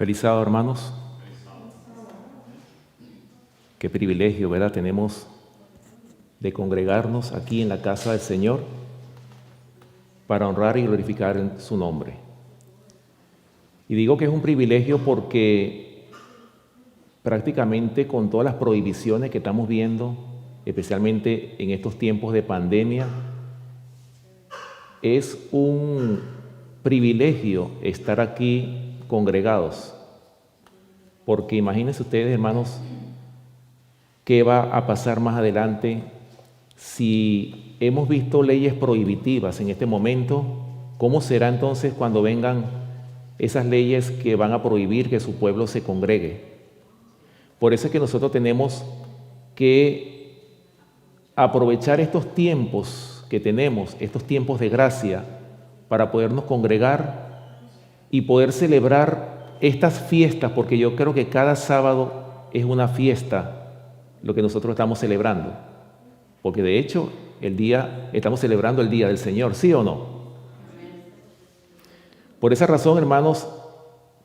Feliz sábado, hermanos. Qué privilegio, ¿verdad? Tenemos de congregarnos aquí en la casa del Señor para honrar y glorificar su nombre. Y digo que es un privilegio porque prácticamente con todas las prohibiciones que estamos viendo, especialmente en estos tiempos de pandemia, es un privilegio estar aquí congregados. Porque imagínense ustedes, hermanos, qué va a pasar más adelante si hemos visto leyes prohibitivas en este momento. ¿Cómo será entonces cuando vengan esas leyes que van a prohibir que su pueblo se congregue? Por eso es que nosotros tenemos que aprovechar estos tiempos que tenemos, estos tiempos de gracia, para podernos congregar y poder celebrar estas fiestas, porque yo creo que cada sábado es una fiesta lo que nosotros estamos celebrando, porque de hecho estamos celebrando el Día del Señor, ¿sí o no? Por esa razón, hermanos,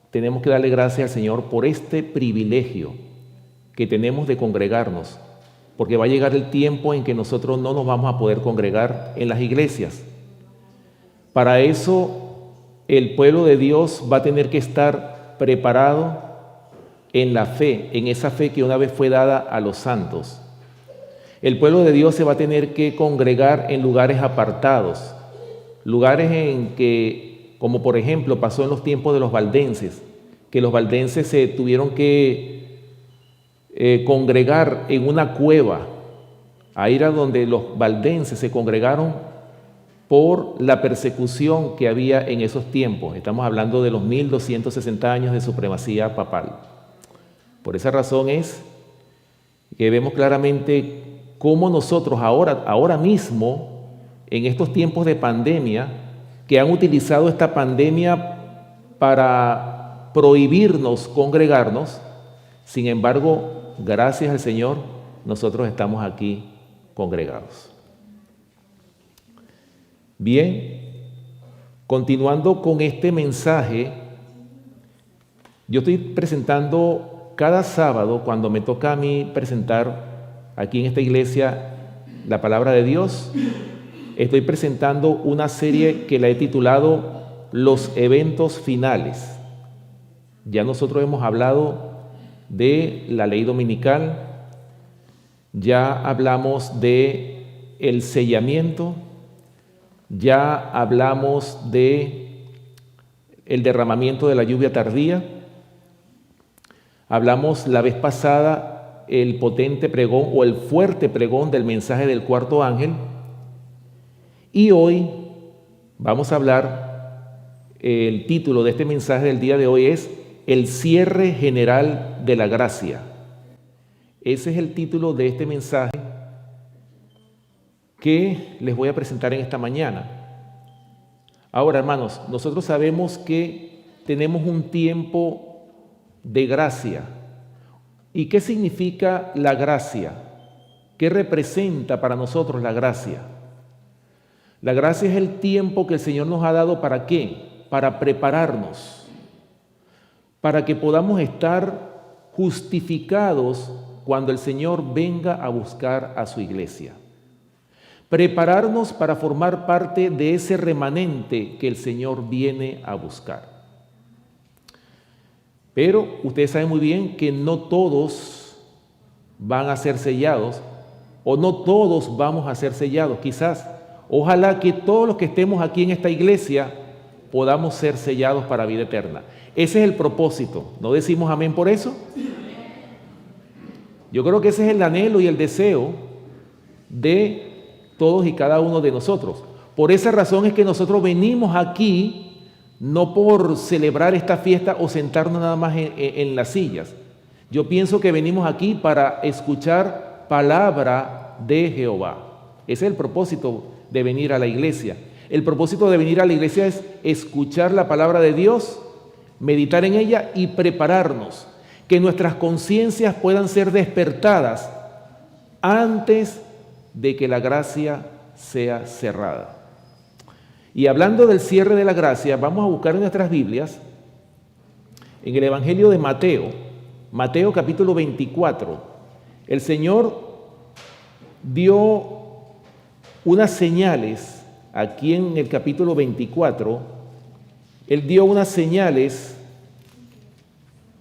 tenemos que darle gracias al Señor por este privilegio que tenemos de congregarnos, porque va a llegar el tiempo en que nosotros no nos vamos a poder congregar en las iglesias. Para eso, el pueblo de Dios va a tener que estar preparado en la fe, en esa fe que una vez fue dada a los santos. El pueblo de Dios se va a tener que congregar en lugares apartados, lugares en que, como por ejemplo pasó en los tiempos de los valdenses, que los valdenses se tuvieron que congregar en una cueva. Ahí era donde los valdenses se congregaron por la persecución que había en esos tiempos. Estamos hablando de los 1260 años de supremacía papal. Por esa razón es que vemos claramente cómo nosotros ahora mismo, en estos tiempos de pandemia, que han utilizado esta pandemia para prohibirnos congregarnos, sin embargo, gracias al Señor, nosotros estamos aquí congregados. Bien, continuando con este mensaje, yo estoy presentando cada sábado, cuando me toca a mí presentar aquí en esta iglesia la palabra de Dios, estoy presentando una serie que la he titulado Los eventos finales. Ya nosotros hemos hablado de la ley dominical, ya hablamos de el sellamiento, ya hablamos de el derramamiento de la lluvia tardía, hablamos la vez pasada el potente pregón o el fuerte pregón del mensaje del cuarto ángel, y hoy vamos a hablar, el título de este mensaje del día de hoy es El cierre general de la gracia. Ese es el título de este mensaje que les voy a presentar en esta mañana. Ahora, hermanos, nosotros sabemos que tenemos un tiempo de gracia. ¿Y qué significa la gracia? ¿Qué representa para nosotros la gracia? La gracia es el tiempo que el Señor nos ha dado, ¿para qué? Para prepararnos, para que podamos estar justificados cuando el Señor venga a buscar a su iglesia. Prepararnos para formar parte de ese remanente que el Señor viene a buscar. Pero ustedes saben muy bien que no todos van a ser sellados, o no todos vamos a ser sellados. Quizás, ojalá que todos los que estemos aquí en esta iglesia podamos ser sellados para vida eterna. Ese es el propósito. ¿No decimos amén por eso? Yo creo que ese es el anhelo y el deseo de todos y cada uno de nosotros. Por esa razón es que nosotros venimos aquí no por celebrar esta fiesta o sentarnos nada más en las sillas. Yo pienso que venimos aquí para escuchar palabra de Jehová. Ese es el propósito de venir a la iglesia. El propósito de venir a la iglesia es escuchar la palabra de Dios, meditar en ella y prepararnos, que nuestras conciencias puedan ser despertadas antes de que la gracia sea cerrada. Y hablando del cierre de la gracia, vamos a buscar en nuestras Biblias En el Evangelio de Mateo, Mateo capítulo 24, el Señor dio unas señales, aquí en el capítulo 24, Él dio unas señales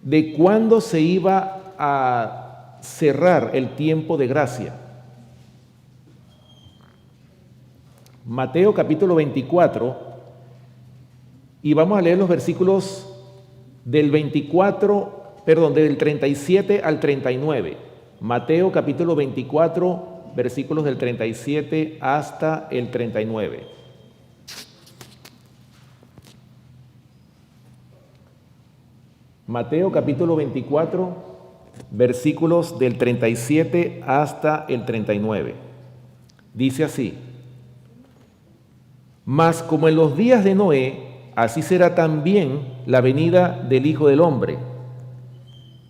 de cuándo se iba a cerrar el tiempo de gracia. Mateo capítulo 24, y vamos a leer los versículos del 37 al 39. Mateo capítulo 24, versículos del 37 hasta el 39. Mateo capítulo 24, versículos del 37 hasta el 39. Dice así: Mas como en los días de Noé, así será también la venida del Hijo del Hombre.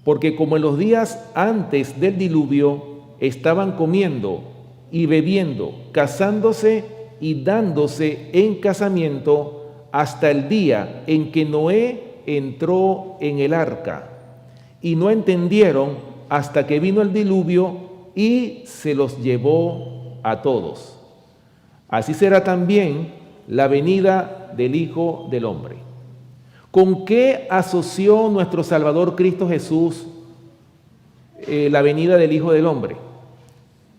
Porque como en los días antes del diluvio, estaban comiendo y bebiendo, casándose y dándose en casamiento, hasta el día en que Noé entró en el arca, y no entendieron hasta que vino el diluvio y se los llevó a todos. Así será también la venida del Hijo del Hombre. ¿Con qué asoció nuestro Salvador Cristo Jesús la venida del Hijo del Hombre?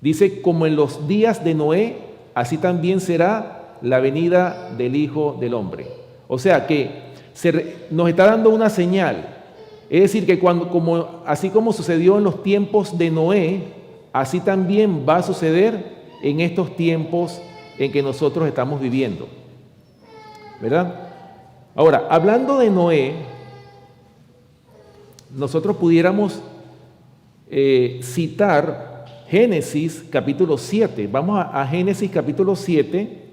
Dice, como en los días de Noé, así también será la venida del Hijo del Hombre. O sea que nos está dando una señal. Es decir, que así como sucedió en los tiempos de Noé, así también va a suceder en estos tiempos en que nosotros estamos viviendo. ¿Verdad? Ahora, hablando de Noé, nosotros pudiéramos citar Génesis capítulo 7. Vamos a Génesis capítulo 7,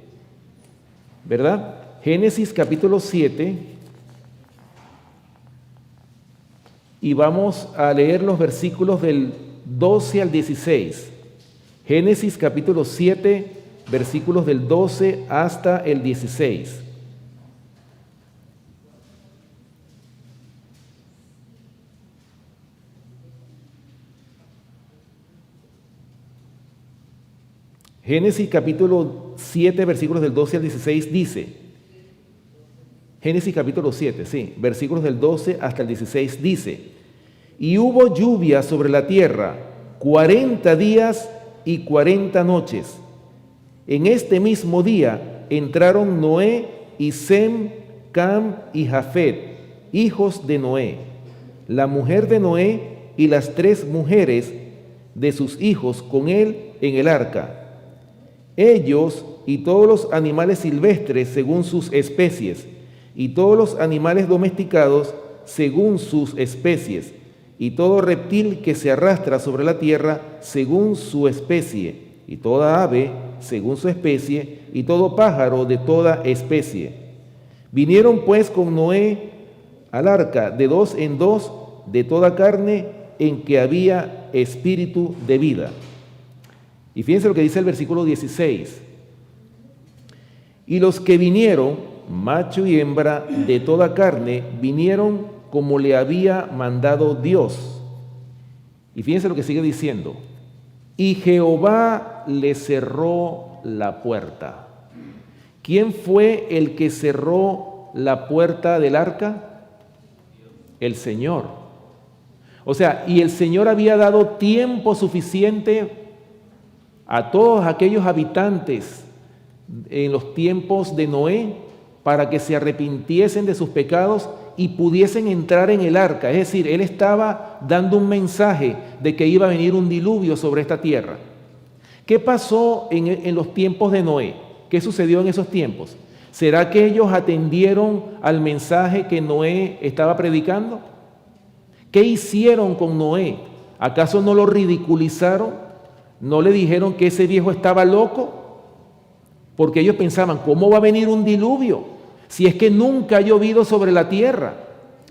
¿verdad? Génesis capítulo 7, y vamos a leer los versículos del 12 al 16. Génesis capítulo 7, versículos del 12 hasta el 16. Génesis capítulo 7, versículos del 12 al 16 dice, Génesis capítulo 7, sí, versículos del 12 hasta el 16 dice, y hubo lluvia sobre la tierra 40 días y 40 noches. En este mismo día entraron Noé y Sem, Cam y Jafet, hijos de Noé, la mujer de Noé y las 3 mujeres de sus hijos con él en el arca. Ellos y todos los animales silvestres según sus especies, y todos los animales domesticados según sus especies, y todo reptil que se arrastra sobre la tierra según su especie, y toda ave según su especie, y todo pájaro de toda especie. Vinieron pues con Noé al arca de 2 en 2 de toda carne en que había espíritu de vida. Y fíjense lo que dice el versículo 16. Y los que vinieron, macho y hembra de toda carne, vinieron como le había mandado Dios. Y fíjense lo que sigue diciendo. Y Jehová le cerró la puerta. ¿Quién fue el que cerró la puerta del arca? El Señor. O sea, y el Señor había dado tiempo suficiente a todos aquellos habitantes en los tiempos de Noé para que se arrepintiesen de sus pecados y pudiesen entrar en el arca. Es decir, Él estaba dando un mensaje de que iba a venir un diluvio sobre esta tierra. ¿Qué pasó en los tiempos de Noé? ¿Qué sucedió en esos tiempos? ¿Será que ellos atendieron al mensaje que Noé estaba predicando? ¿Qué hicieron con Noé? ¿Acaso no lo ridiculizaron? ¿No le dijeron que ese viejo estaba loco? Porque ellos pensaban, ¿cómo va a venir un diluvio si es que nunca ha llovido sobre la tierra?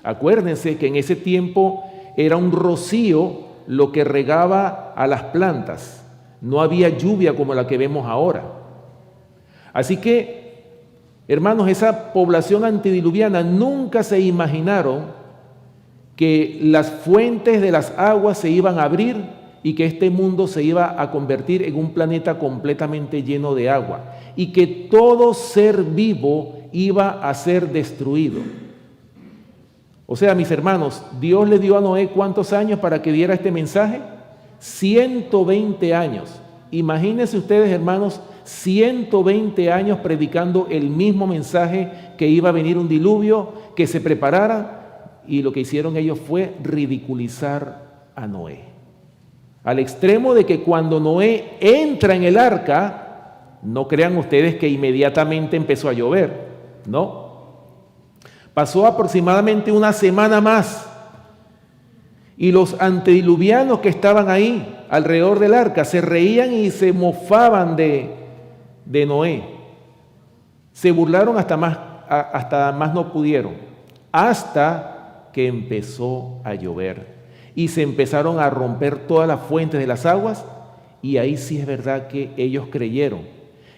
Acuérdense que en ese tiempo era un rocío lo que regaba a las plantas. No había lluvia como la que vemos ahora. Así que, hermanos, esa población antediluviana nunca se imaginaron que las fuentes de las aguas se iban a abrir y que este mundo se iba a convertir en un planeta completamente lleno de agua y que todo ser vivo iba a ser destruido. O sea, mis hermanos, Dios le dio a Noé ¿cuántos años para que diera este mensaje? 120 años. Imagínense ustedes, hermanos, 120 años predicando el mismo mensaje, que iba a venir un diluvio, que se preparara, y lo que hicieron ellos fue ridiculizar a Noé. Al extremo de que cuando Noé entra en el arca, no crean ustedes que inmediatamente empezó a llover, no. Pasó aproximadamente una semana más y los antediluvianos que estaban ahí alrededor del arca se reían y se mofaban de Noé. Se burlaron hasta más no pudieron, hasta que empezó a llover y se empezaron a romper todas las fuentes de las aguas, y ahí sí es verdad que ellos creyeron.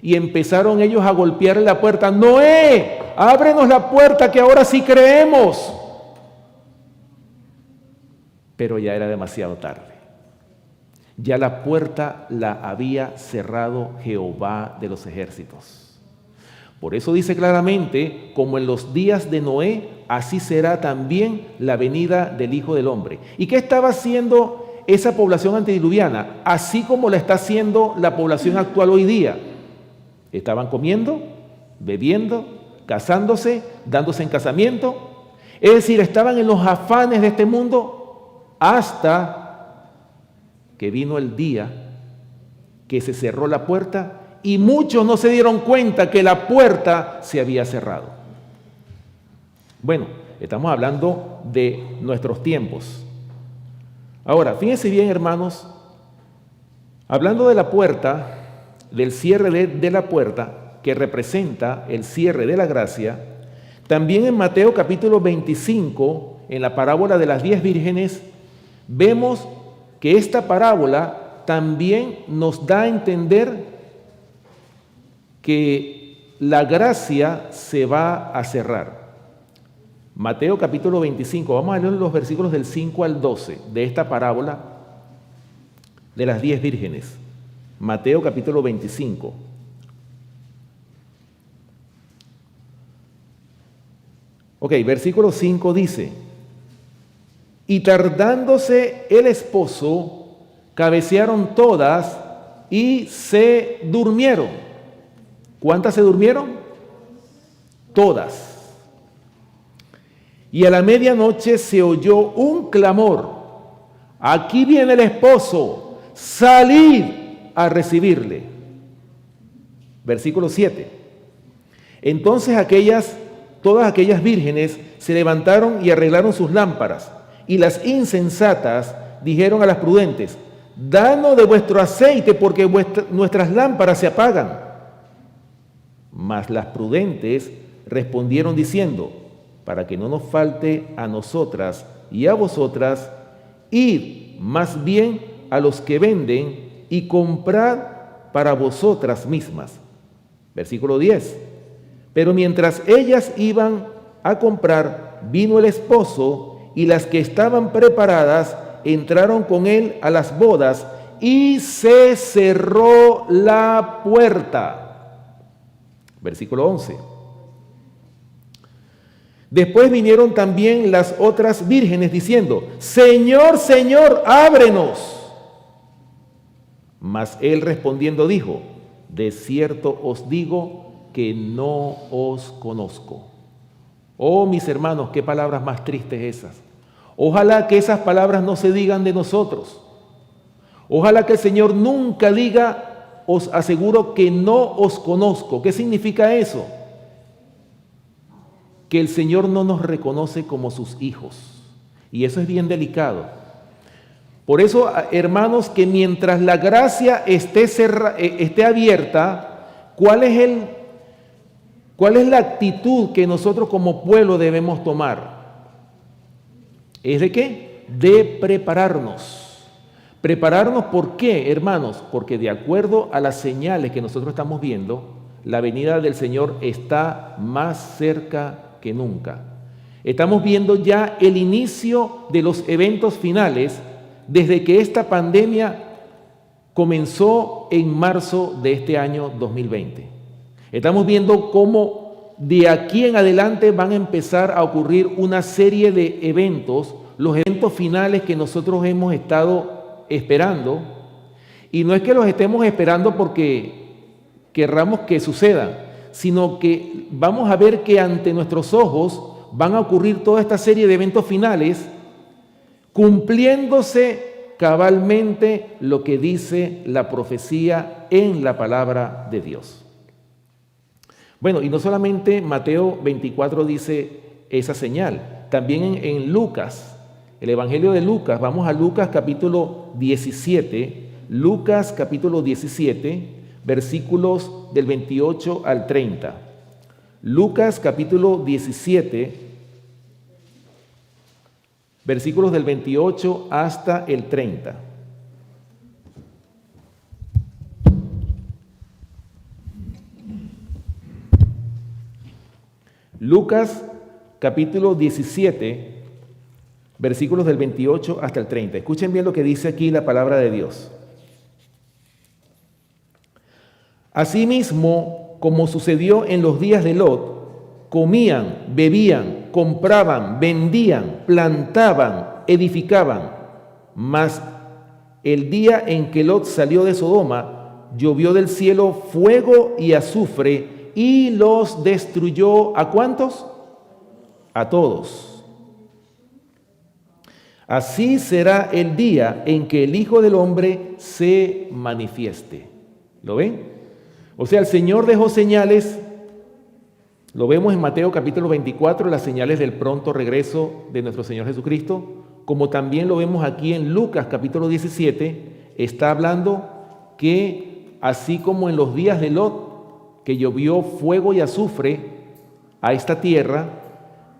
Y empezaron ellos a golpear la puerta. ¡Noé, ábrenos la puerta que ahora sí creemos! Pero ya era demasiado tarde. Ya la puerta la había cerrado Jehová de los ejércitos. Por eso dice claramente, como en los días de Noé, así será también la venida del Hijo del Hombre. ¿Y qué estaba haciendo esa población antediluviana? Así como la está haciendo la población actual hoy día. Estaban comiendo, bebiendo, casándose, dándose en casamiento. Es decir, estaban en los afanes de este mundo hasta que vino el día que se cerró la puerta y muchos no se dieron cuenta que la puerta se había cerrado. Bueno, estamos hablando de nuestros tiempos. Ahora, fíjense bien, hermanos, hablando de la puerta, del cierre de la puerta, que representa el cierre de la gracia, también en Mateo capítulo 25, en la parábola de las 10 vírgenes, vemos que esta parábola también nos da a entender que la gracia se va a cerrar. Mateo capítulo 25, vamos a leer los versículos del 5 al 12 de esta parábola de las 10 vírgenes. Mateo capítulo 25. Ok, versículo 5 dice: y tardándose el esposo, cabecearon todas y se durmieron. ¿Cuántas se durmieron? Todas. Y a la medianoche se oyó un clamor: aquí viene el esposo, salid a recibirle. Versículo 7. Entonces todas aquellas vírgenes se levantaron y arreglaron sus lámparas, y las insensatas dijeron a las prudentes: danos de vuestro aceite, porque nuestras lámparas se apagan. Mas las prudentes respondieron diciendo: para que no nos falte a nosotras y a vosotras, id más bien a los que venden y comprad para vosotras mismas. Versículo 10. Pero mientras ellas iban a comprar, vino el esposo, y las que estaban preparadas entraron con él a las bodas, y se cerró la puerta. Versículo 11. Después vinieron también las otras vírgenes diciendo: Señor, Señor, ábrenos. Mas él respondiendo dijo: de cierto os digo que no os conozco. Oh, mis hermanos, qué palabras más tristes esas. Ojalá que esas palabras no se digan de nosotros. Ojalá que el Señor nunca diga: os aseguro que no os conozco. ¿Qué significa eso? Que el Señor no nos reconoce como sus hijos. Y eso es bien delicado. Por eso, hermanos, que mientras la gracia esté abierta, ¿cuál es la actitud que nosotros como pueblo debemos tomar? ¿Es de qué? De prepararnos. ¿Prepararnos por qué, hermanos? Porque de acuerdo a las señales que nosotros estamos viendo, la venida del Señor está más cerca que nunca. Estamos viendo ya el inicio de los eventos finales desde que esta pandemia comenzó en marzo de este año 2020. Estamos viendo cómo de aquí en adelante van a empezar a ocurrir una serie de eventos, los eventos finales que nosotros hemos estado esperando. Y no es que los estemos esperando porque querramos que sucedan, sino que vamos a ver que ante nuestros ojos van a ocurrir toda esta serie de eventos finales, cumpliéndose cabalmente lo que dice la profecía en la palabra de Dios. Bueno, y no solamente Mateo 24 dice esa señal, también en Lucas, el Evangelio de Lucas, vamos a Lucas capítulo 17, Lucas capítulo 17, versículos del 28 al 30. Lucas capítulo 17, versículos del 28 hasta el 30. Lucas capítulo 17, versículos del 28 hasta el 30. Escuchen bien lo que dice aquí la palabra de Dios. Asimismo, como sucedió en los días de Lot, comían, bebían, compraban, vendían, plantaban, edificaban. Mas el día en que Lot salió de Sodoma, llovió del cielo fuego y azufre y los destruyó. ¿A cuántos? A todos. Así será el día en que el Hijo del Hombre se manifieste. ¿Lo ven? O sea, el Señor dejó señales, lo vemos en Mateo capítulo 24, las señales del pronto regreso de nuestro Señor Jesucristo, como también lo vemos aquí en Lucas capítulo 17, está hablando que así como en los días de Lot, que llovió fuego y azufre a esta tierra,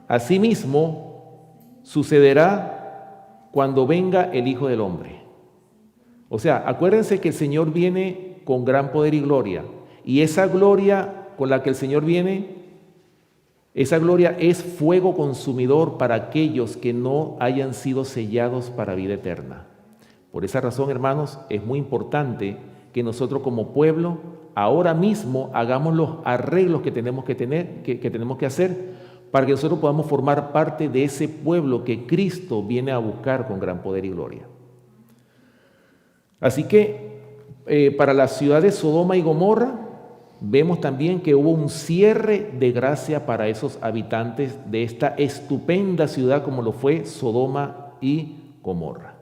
asimismo sucederá cuando venga el Hijo del Hombre. O sea, acuérdense que el Señor viene con gran poder y gloria. Y esa gloria con la que el Señor viene, esa gloria es fuego consumidor para aquellos que no hayan sido sellados para vida eterna. Por esa razón, hermanos, es muy importante que nosotros como pueblo ahora mismo hagamos los arreglos que tenemos que tener, que tenemos que hacer para que nosotros podamos formar parte de ese pueblo que Cristo viene a buscar con gran poder y gloria. Así que para la ciudad de Sodoma y Gomorra, vemos también que hubo un cierre de gracia para esos habitantes de esta estupenda ciudad como lo fue Sodoma y Gomorra.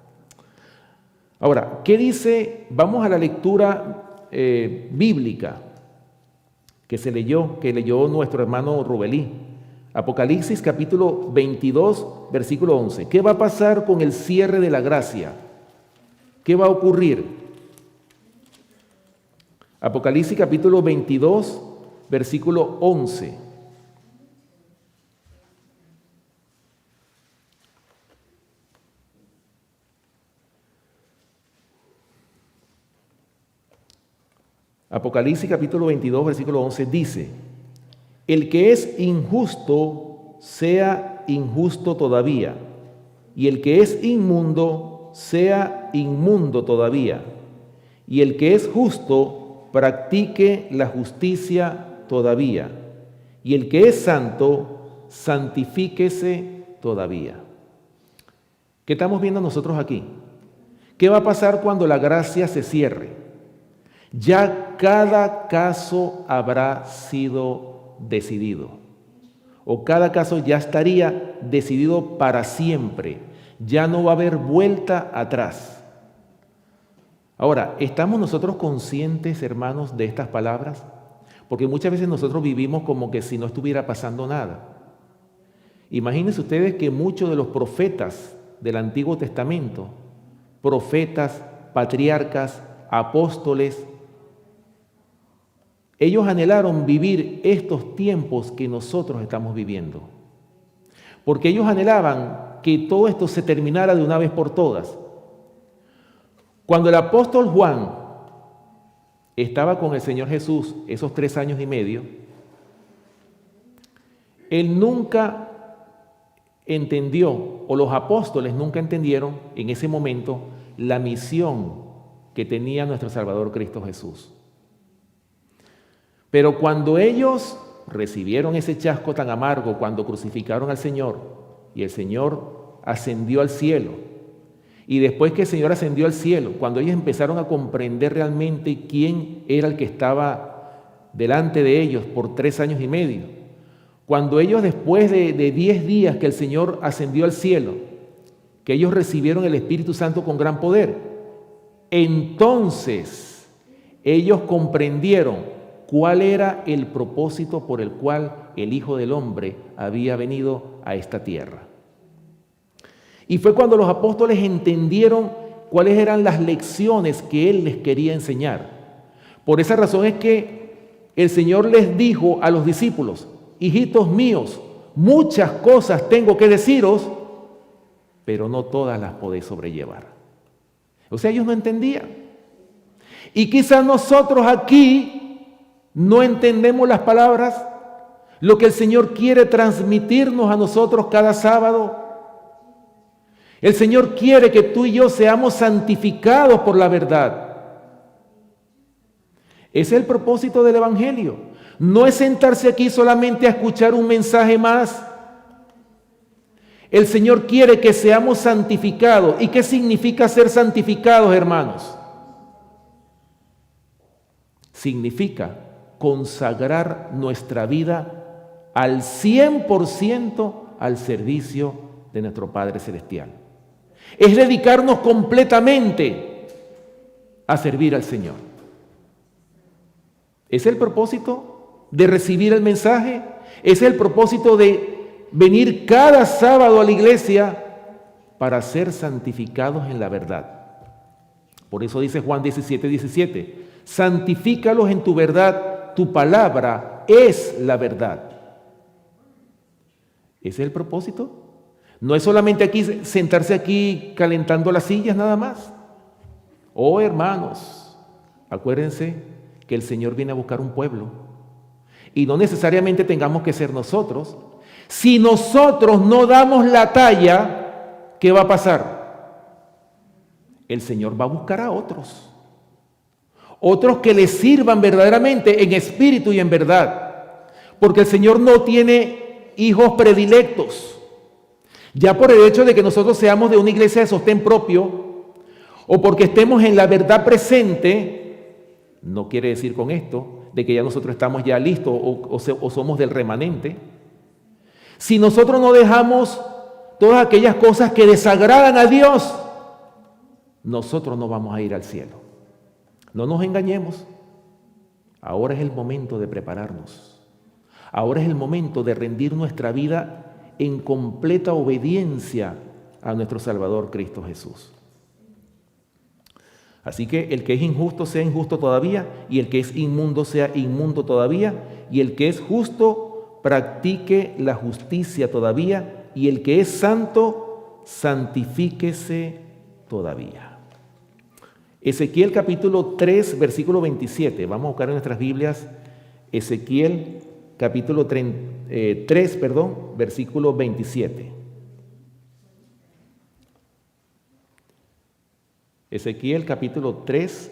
Ahora, ¿qué dice? Vamos a la lectura bíblica que leyó nuestro hermano Rubelí. Apocalipsis capítulo 22, versículo 11. ¿Qué va a pasar con el cierre de la gracia? ¿Qué va a ocurrir? Apocalipsis capítulo 22, versículo 11. Apocalipsis capítulo 22, versículo 11 dice: el que es injusto sea injusto todavía, y el que es inmundo sea inmundo todavía, y el que es justo practique la justicia todavía, y el que es santo, santifíquese todavía. ¿Qué estamos viendo nosotros aquí? ¿Qué va a pasar cuando la gracia se cierre? Ya cada caso habrá sido decidido, o cada caso ya estaría decidido para siempre, ya no va a haber vuelta atrás. Ahora, ¿estamos nosotros conscientes, hermanos, de estas palabras? Porque muchas veces nosotros vivimos como que si no estuviera pasando nada. Imagínense ustedes que muchos de los profetas del Antiguo Testamento, profetas, patriarcas, apóstoles, ellos anhelaron vivir estos tiempos que nosotros estamos viviendo. Porque ellos anhelaban que todo esto se terminara de una vez por todas. Cuando el apóstol Juan estaba con el Señor Jesús esos 3 años y medio, él nunca entendió, o los apóstoles nunca entendieron en ese momento la misión que tenía nuestro Salvador Cristo Jesús. Pero cuando ellos recibieron ese chasco tan amargo, cuando crucificaron al Señor y el Señor ascendió al cielo, y después que el Señor ascendió al cielo, cuando ellos empezaron a comprender realmente quién era el que estaba delante de ellos por 3 años y medio, cuando ellos después de 10 días que el Señor ascendió al cielo, que ellos recibieron el Espíritu Santo con gran poder, entonces ellos comprendieron cuál era el propósito por el cual el Hijo del Hombre había venido a esta tierra. Y fue cuando los apóstoles entendieron cuáles eran las lecciones que Él les quería enseñar. Por esa razón es que el Señor les dijo a los discípulos: hijitos míos, muchas cosas tengo que deciros, pero no todas las podéis sobrellevar. O sea, ellos no entendían. Y quizás nosotros aquí no entendemos las palabras, lo que el Señor quiere transmitirnos a nosotros cada sábado. El Señor quiere que tú y yo seamos santificados por la verdad. Ese es el propósito del Evangelio. No es sentarse aquí solamente a escuchar un mensaje más. El Señor quiere que seamos santificados. ¿Y qué significa ser santificados, hermanos? Significa consagrar nuestra vida al 100% al servicio de nuestro Padre Celestial. Es dedicarnos completamente a servir al Señor. ¿Es el propósito de recibir el mensaje? ¿Es el propósito de venir cada sábado a la iglesia para ser santificados en la verdad? Por eso dice Juan 17:17, santifícalos en tu verdad, tu palabra es la verdad. ¿Ese es el propósito? No es solamente aquí sentarse aquí calentando las sillas nada más. Oh, hermanos, acuérdense que el Señor viene a buscar un pueblo. Y no necesariamente tengamos que ser nosotros. Si nosotros no damos la talla, ¿qué va a pasar? El Señor va a buscar a otros. Otros que le sirvan verdaderamente en espíritu y en verdad. Porque el Señor no tiene hijos predilectos. Ya por el hecho de que nosotros seamos de una iglesia de sostén propio o porque estemos en la verdad presente, no quiere decir con esto de que ya nosotros estamos ya listos o somos del remanente. Si nosotros no dejamos todas aquellas cosas que desagradan a Dios, nosotros no vamos a ir al cielo. No nos engañemos. Ahora es el momento de prepararnos. Ahora es el momento de rendir nuestra vida en completa obediencia a nuestro Salvador Cristo Jesús. Así que el que es injusto sea injusto todavía, y el que es inmundo sea inmundo todavía, y el que es justo practique la justicia todavía, y el que es santo santifíquese todavía. Ezequiel capítulo 3, versículo 27. Vamos a buscar en nuestras Biblias Ezequiel capítulo 3, versículo 27. Ezequiel capítulo 3,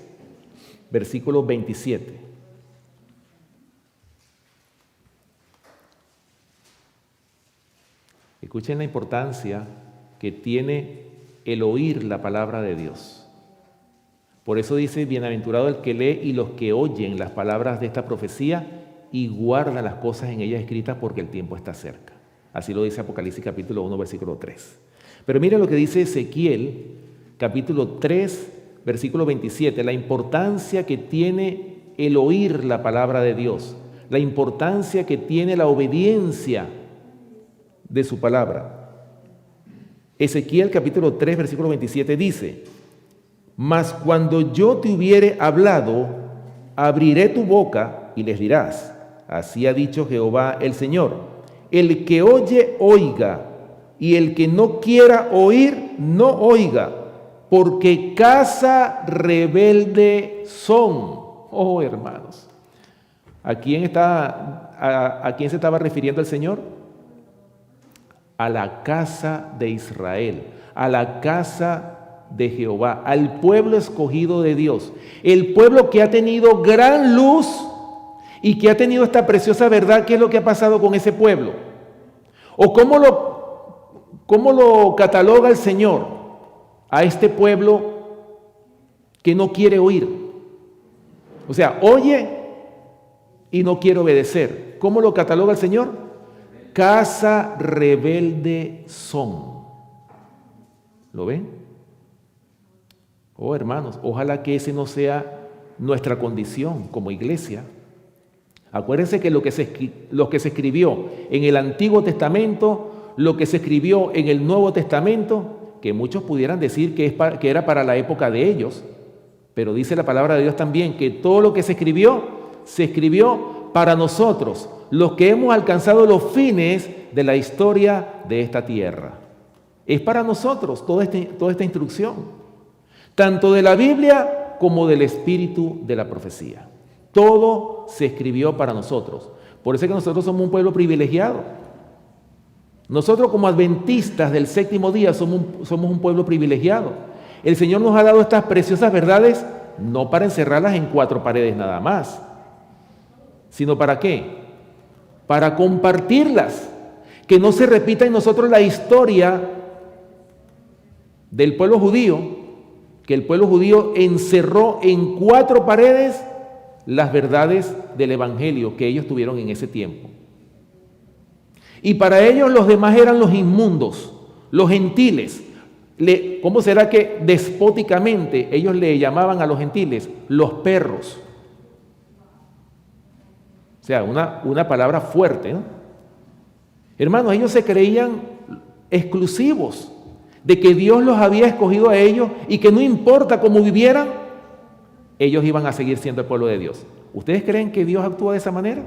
versículo 27. Escuchen la importancia que tiene el oír la palabra de Dios. Por eso dice, bienaventurado el que lee y los que oyen las palabras de esta profecía y guardan las cosas en ellas escritas, porque el tiempo está cerca. Así lo dice Apocalipsis capítulo 1, versículo 3. Pero mira lo que dice Ezequiel capítulo 3, versículo 27, la importancia que tiene el oír la palabra de Dios, la importancia que tiene la obediencia de su palabra. Ezequiel capítulo 3, versículo 27 dice, mas cuando yo te hubiere hablado, abriré tu boca y les dirás, así ha dicho Jehová el Señor, el que oye, oiga, y el que no quiera oír, no oiga, porque casa rebelde son. Oh, hermanos, ¿a quién se estaba refiriendo el Señor? a la casa de Israel, a la casa de Jehová, al pueblo escogido de Dios, el pueblo que ha tenido gran luz y que ha tenido esta preciosa verdad. ¿Qué es lo que ha pasado con ese pueblo? ¿O cómo lo cataloga el Señor a este pueblo que no quiere oír? O sea, oye y no quiere obedecer. ¿Cómo lo cataloga el Señor? Casa rebelde son. ¿Lo ven? Oh, hermanos, ojalá que ese no sea nuestra condición como iglesia. Acuérdense que lo que se escribió en el Antiguo Testamento, lo que se escribió en el Nuevo Testamento, que muchos pudieran decir que era para la época de ellos, pero dice la palabra de Dios también que todo lo que se escribió para nosotros, los que hemos alcanzado los fines de la historia de esta tierra. Es para nosotros toda esta instrucción, tanto de la Biblia como del espíritu de la profecía. Todo se escribió para nosotros. Por eso es que nosotros somos un pueblo privilegiado. Nosotros como adventistas del séptimo día somos un pueblo privilegiado. El Señor nos ha dado estas preciosas verdades no para encerrarlas en 4 paredes nada más, sino ¿para qué? Para compartirlas, que no se repita en nosotros la historia del pueblo judío, que el pueblo judío encerró en 4 paredes las verdades del evangelio que ellos tuvieron en ese tiempo. Y para ellos los demás eran los inmundos, los gentiles. ¿Cómo será que despóticamente ellos le llamaban a los gentiles? Los perros. O sea, una palabra fuerte, ¿no? Hermanos, ellos se creían exclusivos de que Dios los había escogido a ellos y que no importa cómo vivieran, ellos iban a seguir siendo el pueblo de Dios. ¿Ustedes creen que Dios actúa de esa manera?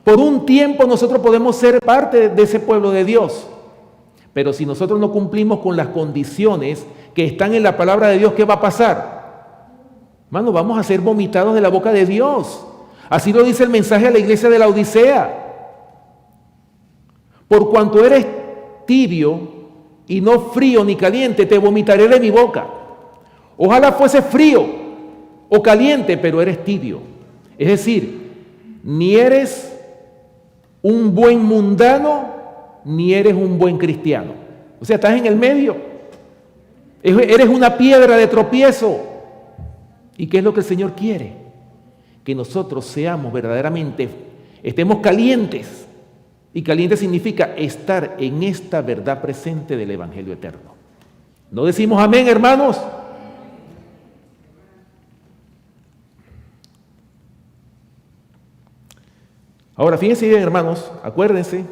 Por un tiempo nosotros podemos ser parte de ese pueblo de Dios, pero si nosotros no cumplimos con las condiciones que están en la palabra de Dios, ¿qué va a pasar? Hermano, vamos a ser vomitados de la boca de Dios. Así lo dice el mensaje a la iglesia de la Odisea. Por cuanto eres tibio y no frío ni caliente, te vomitaré de mi boca. Ojalá fuese frío o caliente, pero eres tibio. Es decir, ni eres un buen mundano, ni eres un buen cristiano. O sea, estás en el medio. Eres una piedra de tropiezo. ¿Y qué es lo que el Señor quiere? Que nosotros seamos verdaderamente, estemos calientes. Y caliente significa estar en esta verdad presente del Evangelio eterno. ¿No decimos amén, hermanos? Ahora, fíjense bien, hermanos, acuérdense,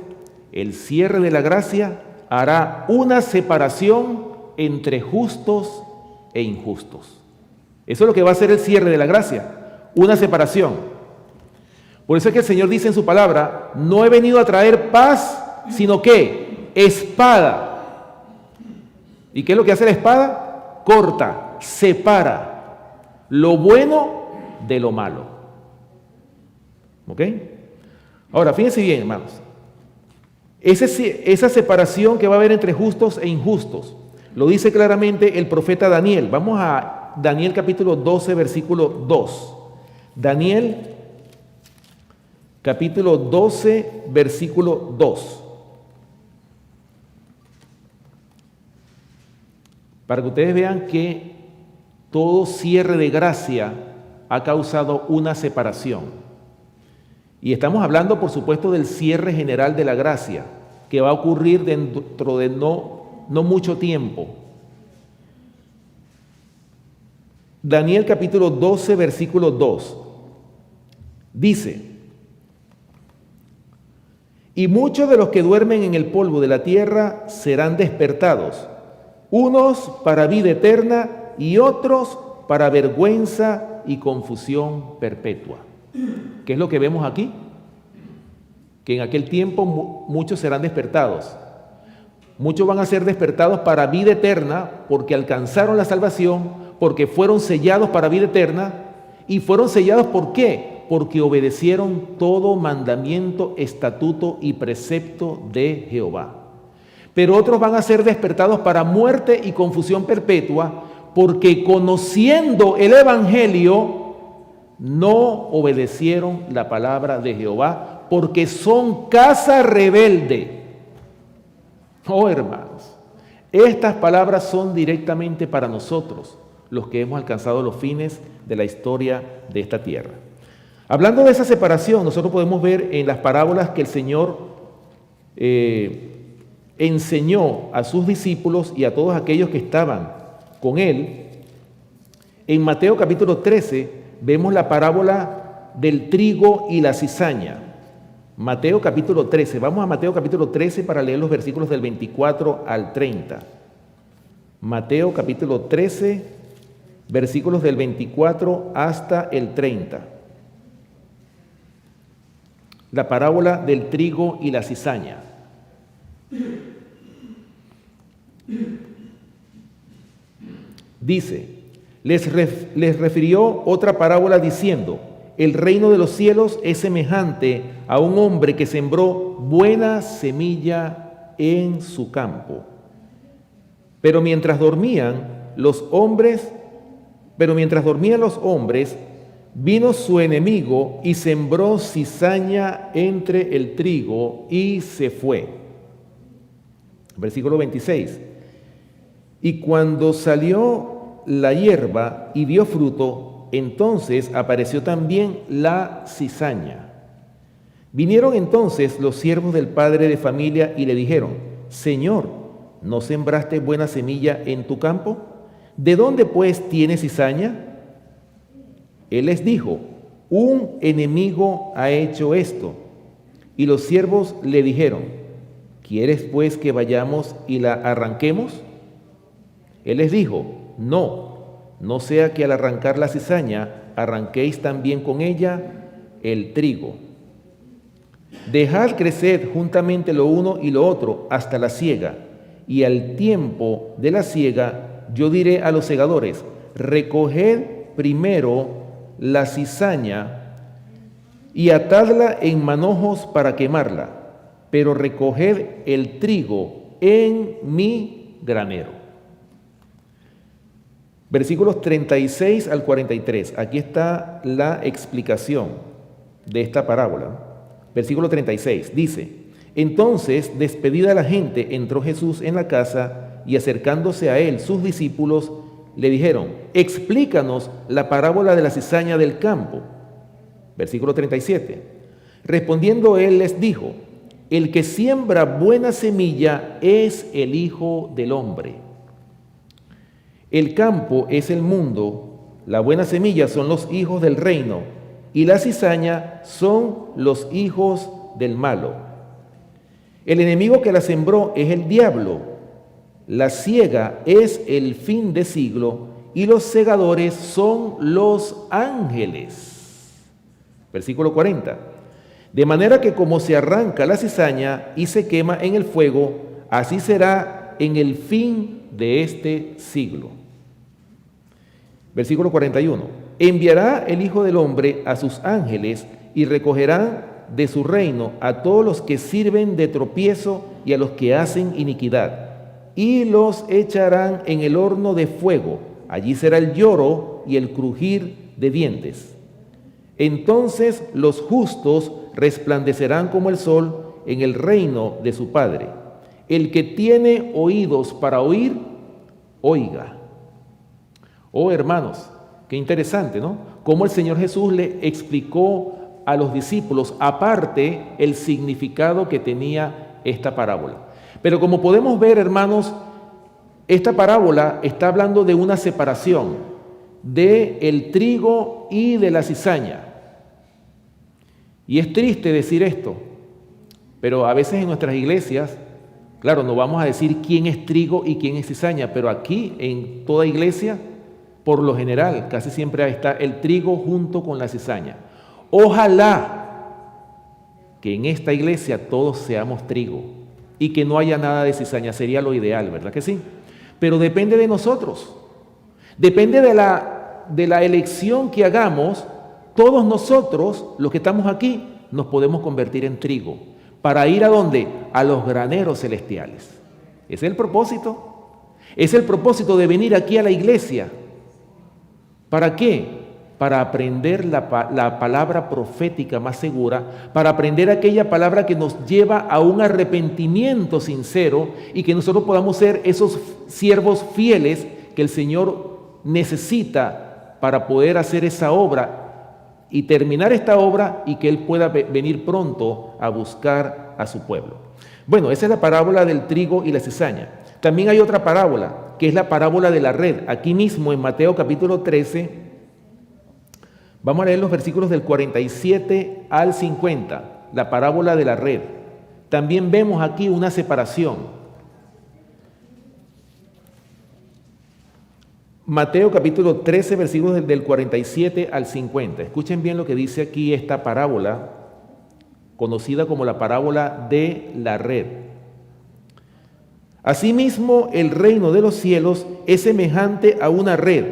el cierre de la gracia hará una separación entre justos e injustos. Eso es lo que va a hacer el cierre de la gracia, una separación. Por eso es que el Señor dice en su palabra, no he venido a traer paz, sino que espada. ¿Y qué es lo que hace la espada? Corta, separa lo bueno de lo malo. ¿Ok? Ahora, fíjense bien, hermanos. Esa separación que va a haber entre justos e injustos, lo dice claramente el profeta Daniel. Vamos a Daniel capítulo 12, versículo 2. Daniel capítulo 12, versículo 2. Para que ustedes vean que todo cierre de gracia ha causado una separación. Y estamos hablando, por supuesto, del cierre general de la gracia, que va a ocurrir dentro de no mucho tiempo. Daniel capítulo 12, versículo 2. Dice, y muchos de los que duermen en el polvo de la tierra serán despertados, unos para vida eterna y otros para vergüenza y confusión perpetua. ¿Qué es lo que vemos aquí? Que en aquel tiempo muchos serán despertados. Muchos van a ser despertados para vida eterna porque alcanzaron la salvación, porque fueron sellados para vida eterna. ¿Y fueron sellados por qué? Porque obedecieron todo mandamiento, estatuto y precepto de Jehová. pero otros van a ser despertados para muerte y confusión perpetua, porque conociendo el Evangelio, no obedecieron la palabra de Jehová, porque son casa rebelde. Oh, hermanos, estas palabras son directamente para nosotros, los que hemos alcanzado los fines de la historia de esta tierra. Hablando de esa separación, nosotros podemos ver en las parábolas que el Señor enseñó a sus discípulos y a todos aquellos que estaban con Él. En Mateo capítulo 13 vemos la parábola del trigo y la cizaña. Mateo capítulo 13, vamos a Mateo capítulo 13 para leer los versículos del 24 al 30. Mateo capítulo 13, versículos del 24 hasta el 30. La parábola del trigo y la cizaña. Dice, les refirió otra parábola diciendo: el reino de los cielos es semejante a un hombre que sembró buena semilla en su campo. Pero mientras dormían los hombres, vino su enemigo y sembró cizaña entre el trigo y se fue. Versículo 26. Y cuando salió la hierba y dio fruto, entonces apareció también la cizaña. Vinieron entonces los siervos del padre de familia y le dijeron: Señor, ¿no sembraste buena semilla en tu campo? ¿De dónde pues tiene cizaña? Él les dijo: un enemigo ha hecho esto. Y los siervos le dijeron: ¿quieres pues que vayamos y la arranquemos? Él les dijo: no sea que al arrancar la cizaña arranquéis también con ella el trigo. Dejad crecer juntamente lo uno y lo otro hasta la siega, y al tiempo de la siega yo diré a los segadores: recoged primero la cizaña y atadla en manojos para quemarla, pero recoged el trigo en mi granero. Versículos 36 al 43. Aquí está la explicación de esta parábola. Versículo 36 dice: entonces, despedida la gente, entró Jesús en la casa y acercándose a él sus discípulos le dijeron: explícanos la parábola de la cizaña del campo. Versículo 37. Respondiendo él les dijo: el que siembra buena semilla es el Hijo del Hombre. El campo es el mundo, la buena semilla son los hijos del reino, y la cizaña son los hijos del malo. El enemigo que la sembró es el diablo, la siega es el fin de siglo, y los segadores son los ángeles. Versículo 40. De manera que como se arranca la cizaña y se quema en el fuego, así será en el fin de este siglo. Versículo 41. Enviará el Hijo del Hombre a sus ángeles y recogerán de su reino a todos los que sirven de tropiezo y a los que hacen iniquidad, y los echarán en el horno de fuego. Allí será el lloro y el crujir de dientes. Entonces los justos resplandecerán como el sol en el reino de su Padre. El que tiene oídos para oír, oiga. Oh, hermanos, qué interesante, ¿no? Cómo el Señor Jesús le explicó a los discípulos, aparte, el significado que tenía esta parábola. Pero como podemos ver, hermanos, esta parábola está hablando de una separación del trigo y de la cizaña. Y es triste decir esto, pero a veces en nuestras iglesias, claro, no vamos a decir quién es trigo y quién es cizaña, pero aquí en toda iglesia, por lo general, casi siempre está el trigo junto con la cizaña. Ojalá que en esta iglesia todos seamos trigo y que no haya nada de cizaña, sería lo ideal, ¿verdad que sí? Pero depende de nosotros, depende de la elección que hagamos. Todos nosotros, los que estamos aquí, nos podemos convertir en trigo. ¿Para ir a dónde? A los graneros celestiales. Ese es el propósito. Es el propósito de venir aquí a la iglesia. ¿Para qué? Para aprender la palabra profética más segura, para aprender aquella palabra que nos lleva a un arrepentimiento sincero y que nosotros podamos ser esos siervos fieles que el Señor necesita para poder hacer esa obra y terminar esta obra y que Él pueda venir pronto a buscar a su pueblo. Bueno, esa es la parábola del trigo y la cizaña. También hay otra parábola, que es la parábola de la red. Aquí mismo en Mateo capítulo 13, vamos a leer los versículos del 47 al 50, la parábola de la red. También vemos aquí una separación. Mateo capítulo 13, versículos del 47 al 50. Escuchen bien lo que dice aquí esta parábola, conocida como la parábola de la red. Asimismo, el reino de los cielos es semejante a una red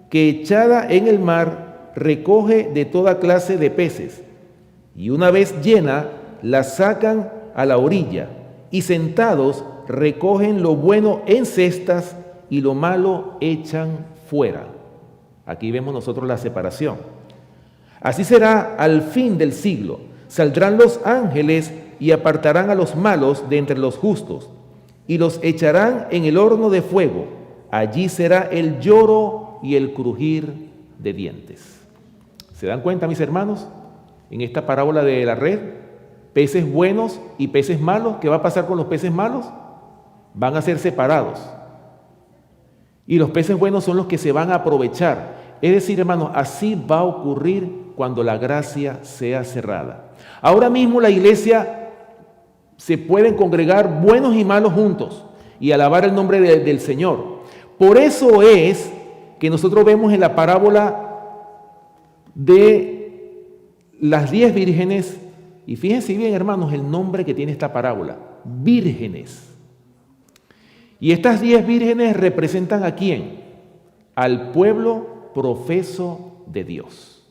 que echada en el mar recoge de toda clase de peces, y una vez llena, la sacan a la orilla, y sentados recogen lo bueno en cestas y lo malo echan fuera. Aquí vemos nosotros la separación. Así será al fin del siglo. Saldrán los ángeles y apartarán a los malos de entre los justos, y los echarán en el horno de fuego. Allí será el lloro y el crujir de dientes. ¿Se dan cuenta, mis hermanos? En esta parábola de la red, peces buenos y peces malos. ¿Qué va a pasar con los peces malos? Van a ser separados. Y los peces buenos son los que se van a aprovechar. Es decir, hermanos, así va a ocurrir cuando la gracia sea cerrada. Ahora mismo la iglesia se pueden congregar buenos y malos juntos y alabar el nombre del Señor. Por eso es que nosotros vemos en la parábola de las 10 vírgenes, y fíjense bien, hermanos, el nombre que tiene esta parábola: vírgenes. Y estas 10 vírgenes representan ¿a quién? Al pueblo profeso de Dios.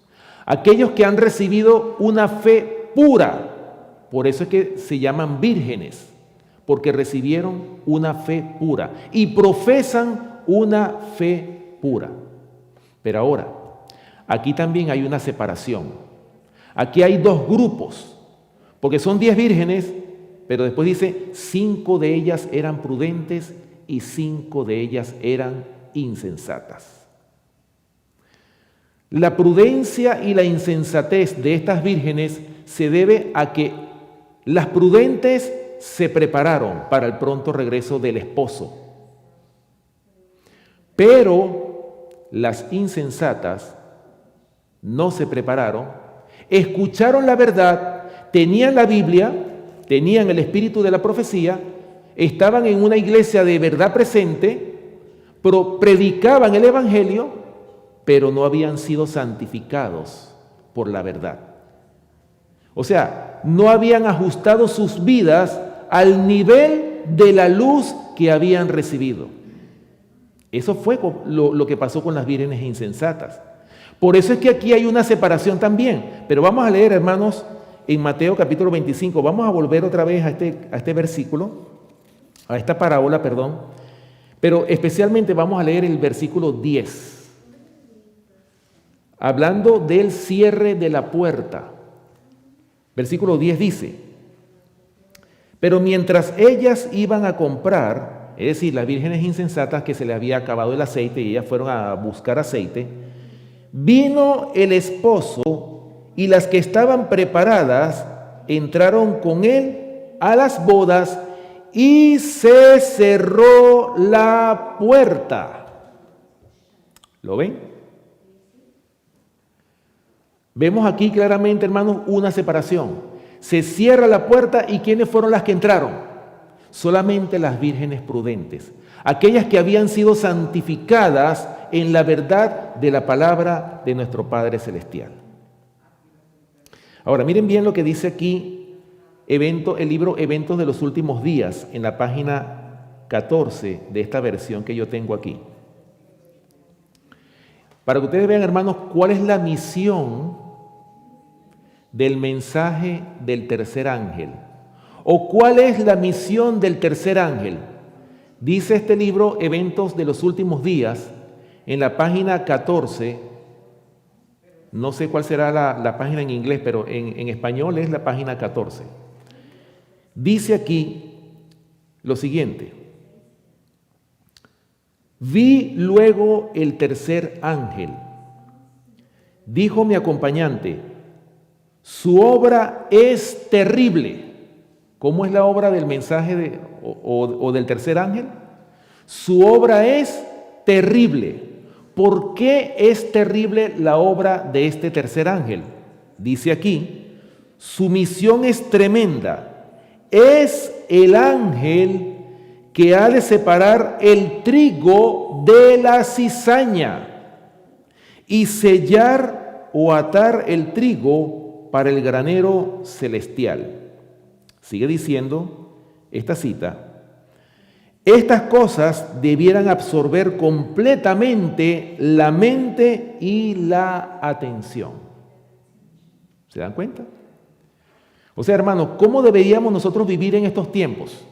Aquellos que han recibido una fe pura. Por eso es que se llaman vírgenes, porque recibieron una fe pura y profesan una fe pura. Pero ahora, aquí también hay una separación. Aquí hay dos grupos, porque son 10 vírgenes, pero después dice, 5 de ellas eran prudentes y 5 de ellas eran insensatas. La prudencia y la insensatez de estas vírgenes se debe a que las prudentes se prepararon para el pronto regreso del esposo, pero las insensatas no se prepararon, escucharon la verdad, tenían la Biblia, tenían el espíritu de la profecía, estaban en una iglesia de verdad presente, predicaban el evangelio, pero no habían sido santificados por la verdad. O sea, no habían ajustado sus vidas al nivel de la luz que habían recibido. Eso fue lo que pasó con las vírgenes insensatas. Por eso es que aquí hay una separación también. Pero vamos a leer, hermanos, en Mateo capítulo 25. Vamos a volver otra vez a este versículo, a esta parábola, perdón. Pero especialmente vamos a leer el versículo 10. Hablando del cierre de la puerta. Versículo 10 dice, pero mientras ellas iban a comprar, es decir, las vírgenes insensatas que se les había acabado el aceite y ellas fueron a buscar aceite, vino el esposo y las que estaban preparadas entraron con él a las bodas y se cerró la puerta. ¿Lo ven? Vemos aquí claramente, hermanos, una separación. Se cierra la puerta y ¿quiénes fueron las que entraron? Solamente las vírgenes prudentes, aquellas que habían sido santificadas en la verdad de la palabra de nuestro Padre Celestial. Ahora, miren bien lo que dice aquí el libro Eventos de los Últimos Días, en la página 14 de esta versión que yo tengo aquí. Para que ustedes vean, hermanos, cuál es la misión del mensaje del tercer ángel, o cuál es la misión del tercer ángel. Dice este libro, Eventos de los Últimos Días, en la página 14, no sé cuál será la página en inglés, pero en español es la página 14. Dice aquí lo siguiente: vi luego el tercer ángel. Dijo mi acompañante, su obra es terrible. ¿Cómo es la obra del mensaje o del tercer ángel? Su obra es terrible. ¿Por qué es terrible la obra de este tercer ángel? Dice aquí, su misión es tremenda. Es el ángel que ha de separar el trigo de la cizaña y sellar o atar el trigo para el granero celestial. Sigue diciendo esta cita: estas cosas debieran absorber completamente la mente y la atención. ¿Se dan cuenta? O sea, hermanos, ¿cómo deberíamos nosotros vivir en estos tiempos?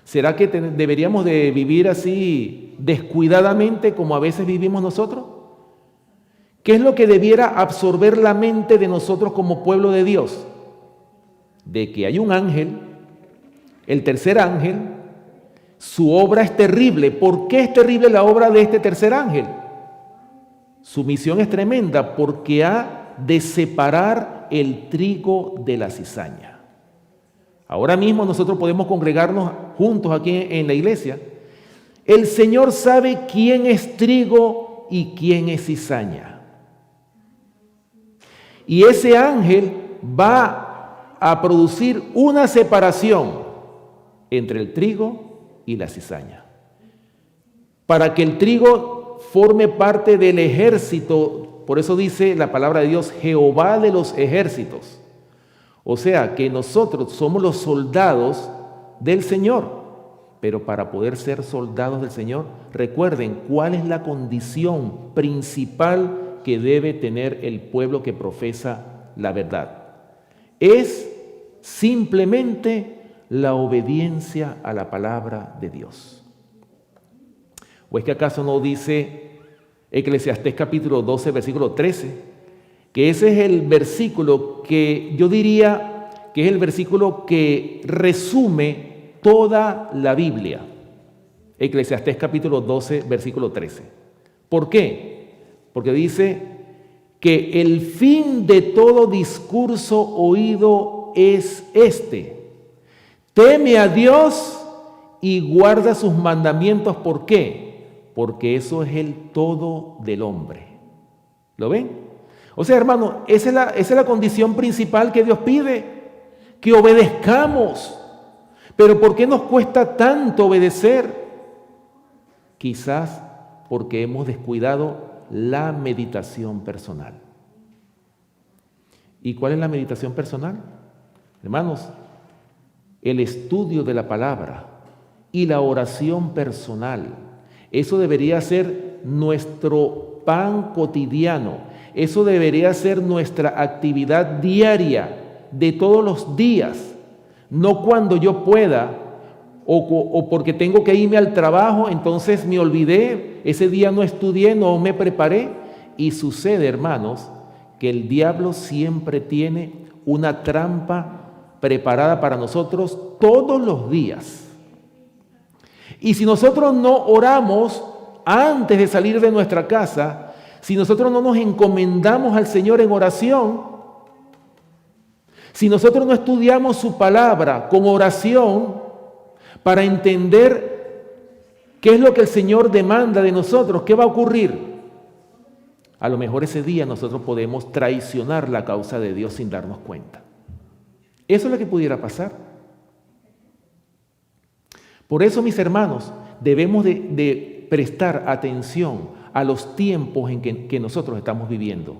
¿Será que deberíamos de vivir así descuidadamente como a veces vivimos nosotros? ¿Qué es lo que debiera absorber la mente de nosotros como pueblo de Dios? De que hay un ángel, el tercer ángel, su obra es terrible. ¿Por qué es terrible la obra de este tercer ángel? Su misión es tremenda porque ha de separar el trigo de la cizaña. Ahora mismo nosotros podemos congregarnos juntos aquí en la iglesia. El Señor sabe quién es trigo y quién es cizaña. Y ese ángel va a producir una separación entre el trigo y la cizaña, para que el trigo forme parte del ejército. Por eso dice la palabra de Dios, Jehová de los ejércitos. O sea, que nosotros somos los soldados del Señor. Pero para poder ser soldados del Señor, recuerden cuál es la condición principal que debe tener el pueblo que profesa la verdad. Es simplemente la obediencia a la palabra de Dios. ¿O es que acaso no dice Eclesiastés capítulo 12, versículo 13, que ese es el versículo que yo diría que es el versículo que resume toda la Biblia? Eclesiastés capítulo 12, versículo 13. ¿Por qué? Porque dice que el fin de todo discurso oído es este: teme a Dios y guarda sus mandamientos. ¿Por qué? Porque eso es el todo del hombre. ¿Lo ven? O sea, hermano, esa es la condición principal que Dios pide, que obedezcamos. Pero ¿por qué nos cuesta tanto obedecer? Quizás porque hemos descuidado la meditación personal. ¿Y cuál es la meditación personal? Hermanos, el estudio de la palabra y la oración personal. Eso debería ser nuestro pan cotidiano. Eso debería ser nuestra actividad diaria de todos los días. No cuando yo pueda o porque tengo que irme al trabajo, entonces me olvidé, ese día no estudié, no me preparé. Y sucede, hermanos, que el diablo siempre tiene una trampa preparada para nosotros todos los días. Y si nosotros no oramos antes de salir de nuestra casa, si nosotros no nos encomendamos al Señor en oración, si nosotros no estudiamos su palabra con oración para entender qué es lo que el Señor demanda de nosotros, ¿qué va a ocurrir? A lo mejor ese día nosotros podemos traicionar la causa de Dios sin darnos cuenta. Eso es lo que pudiera pasar. Por eso, mis hermanos, debemos de prestar atención a los tiempos en que nosotros estamos viviendo.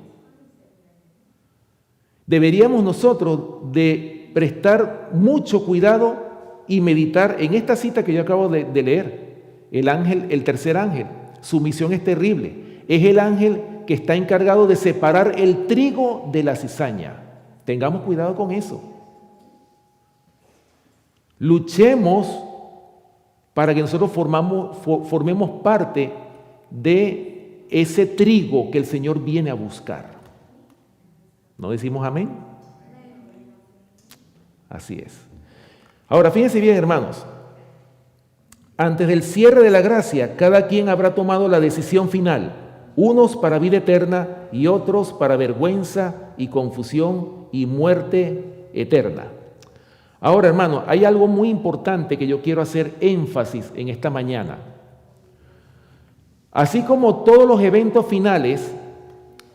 Deberíamos nosotros de prestar mucho cuidado y meditar en esta cita que yo acabo de leer. El ángel, el tercer ángel, su misión es terrible. Es el ángel que está encargado de separar el trigo de la cizaña. Tengamos cuidado con eso. Luchemos para que nosotros formemos parte de ese trigo que el Señor viene a buscar. ¿No decimos amén? Así es. Ahora, fíjense bien, hermanos. Antes del cierre de la gracia, cada quien habrá tomado la decisión final. Unos para vida eterna y otros para vergüenza y confusión y muerte eterna. Ahora, hermano, hay algo muy importante que yo quiero hacer énfasis en esta mañana. Así como todos los eventos finales,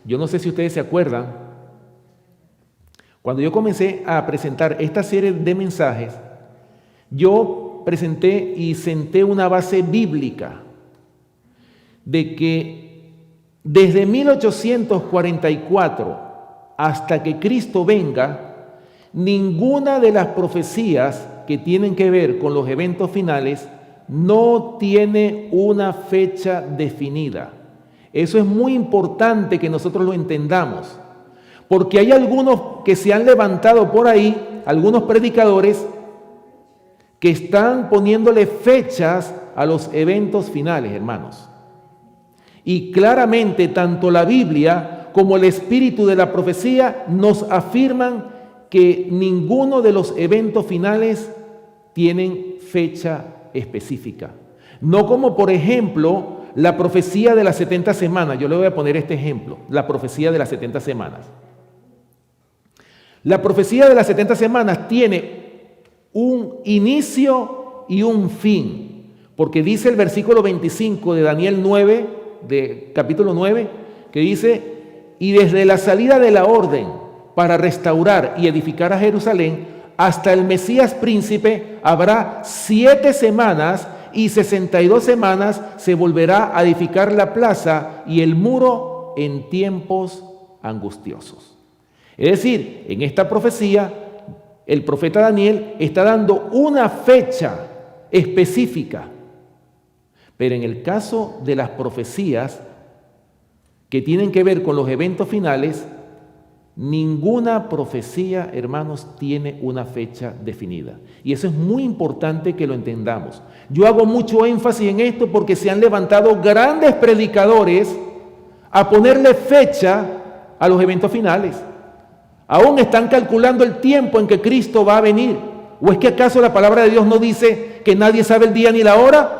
yo no sé si ustedes se acuerdan, cuando yo comencé a presentar esta serie de mensajes, yo presenté y senté una base bíblica de que desde 1844 hasta que Cristo venga, ninguna de las profecías que tienen que ver con los eventos finales no tiene una fecha definida. Eso es muy importante que nosotros lo entendamos, porque hay algunos que se han levantado por ahí, algunos predicadores, que están poniéndole fechas a los eventos finales, hermanos. Y claramente tanto la Biblia como el espíritu de la profecía nos afirman que ninguno de los eventos finales tienen fecha específica. No como, por ejemplo, la profecía de las 70 semanas. Yo le voy a poner este ejemplo, la profecía de las 70 semanas. La profecía de las 70 semanas tiene un inicio y un fin, porque dice el versículo 25 de Daniel 9, de capítulo 9, que dice: y desde la salida de la orden para restaurar y edificar a Jerusalén hasta el Mesías príncipe habrá 7 semanas y 62 semanas se volverá a edificar la plaza y el muro en tiempos angustiosos. Es decir, en esta profecía el profeta Daniel está dando una fecha específica, pero en el caso de las profecías que tienen que ver con los eventos finales, ninguna profecía, hermanos, tiene una fecha definida. Y eso es muy importante que lo entendamos. Yo hago mucho énfasis en esto porque se han levantado grandes predicadores a ponerle fecha a los eventos finales. Aún están calculando el tiempo en que Cristo va a venir. ¿O es que acaso la palabra de Dios no dice que nadie sabe el día ni la hora?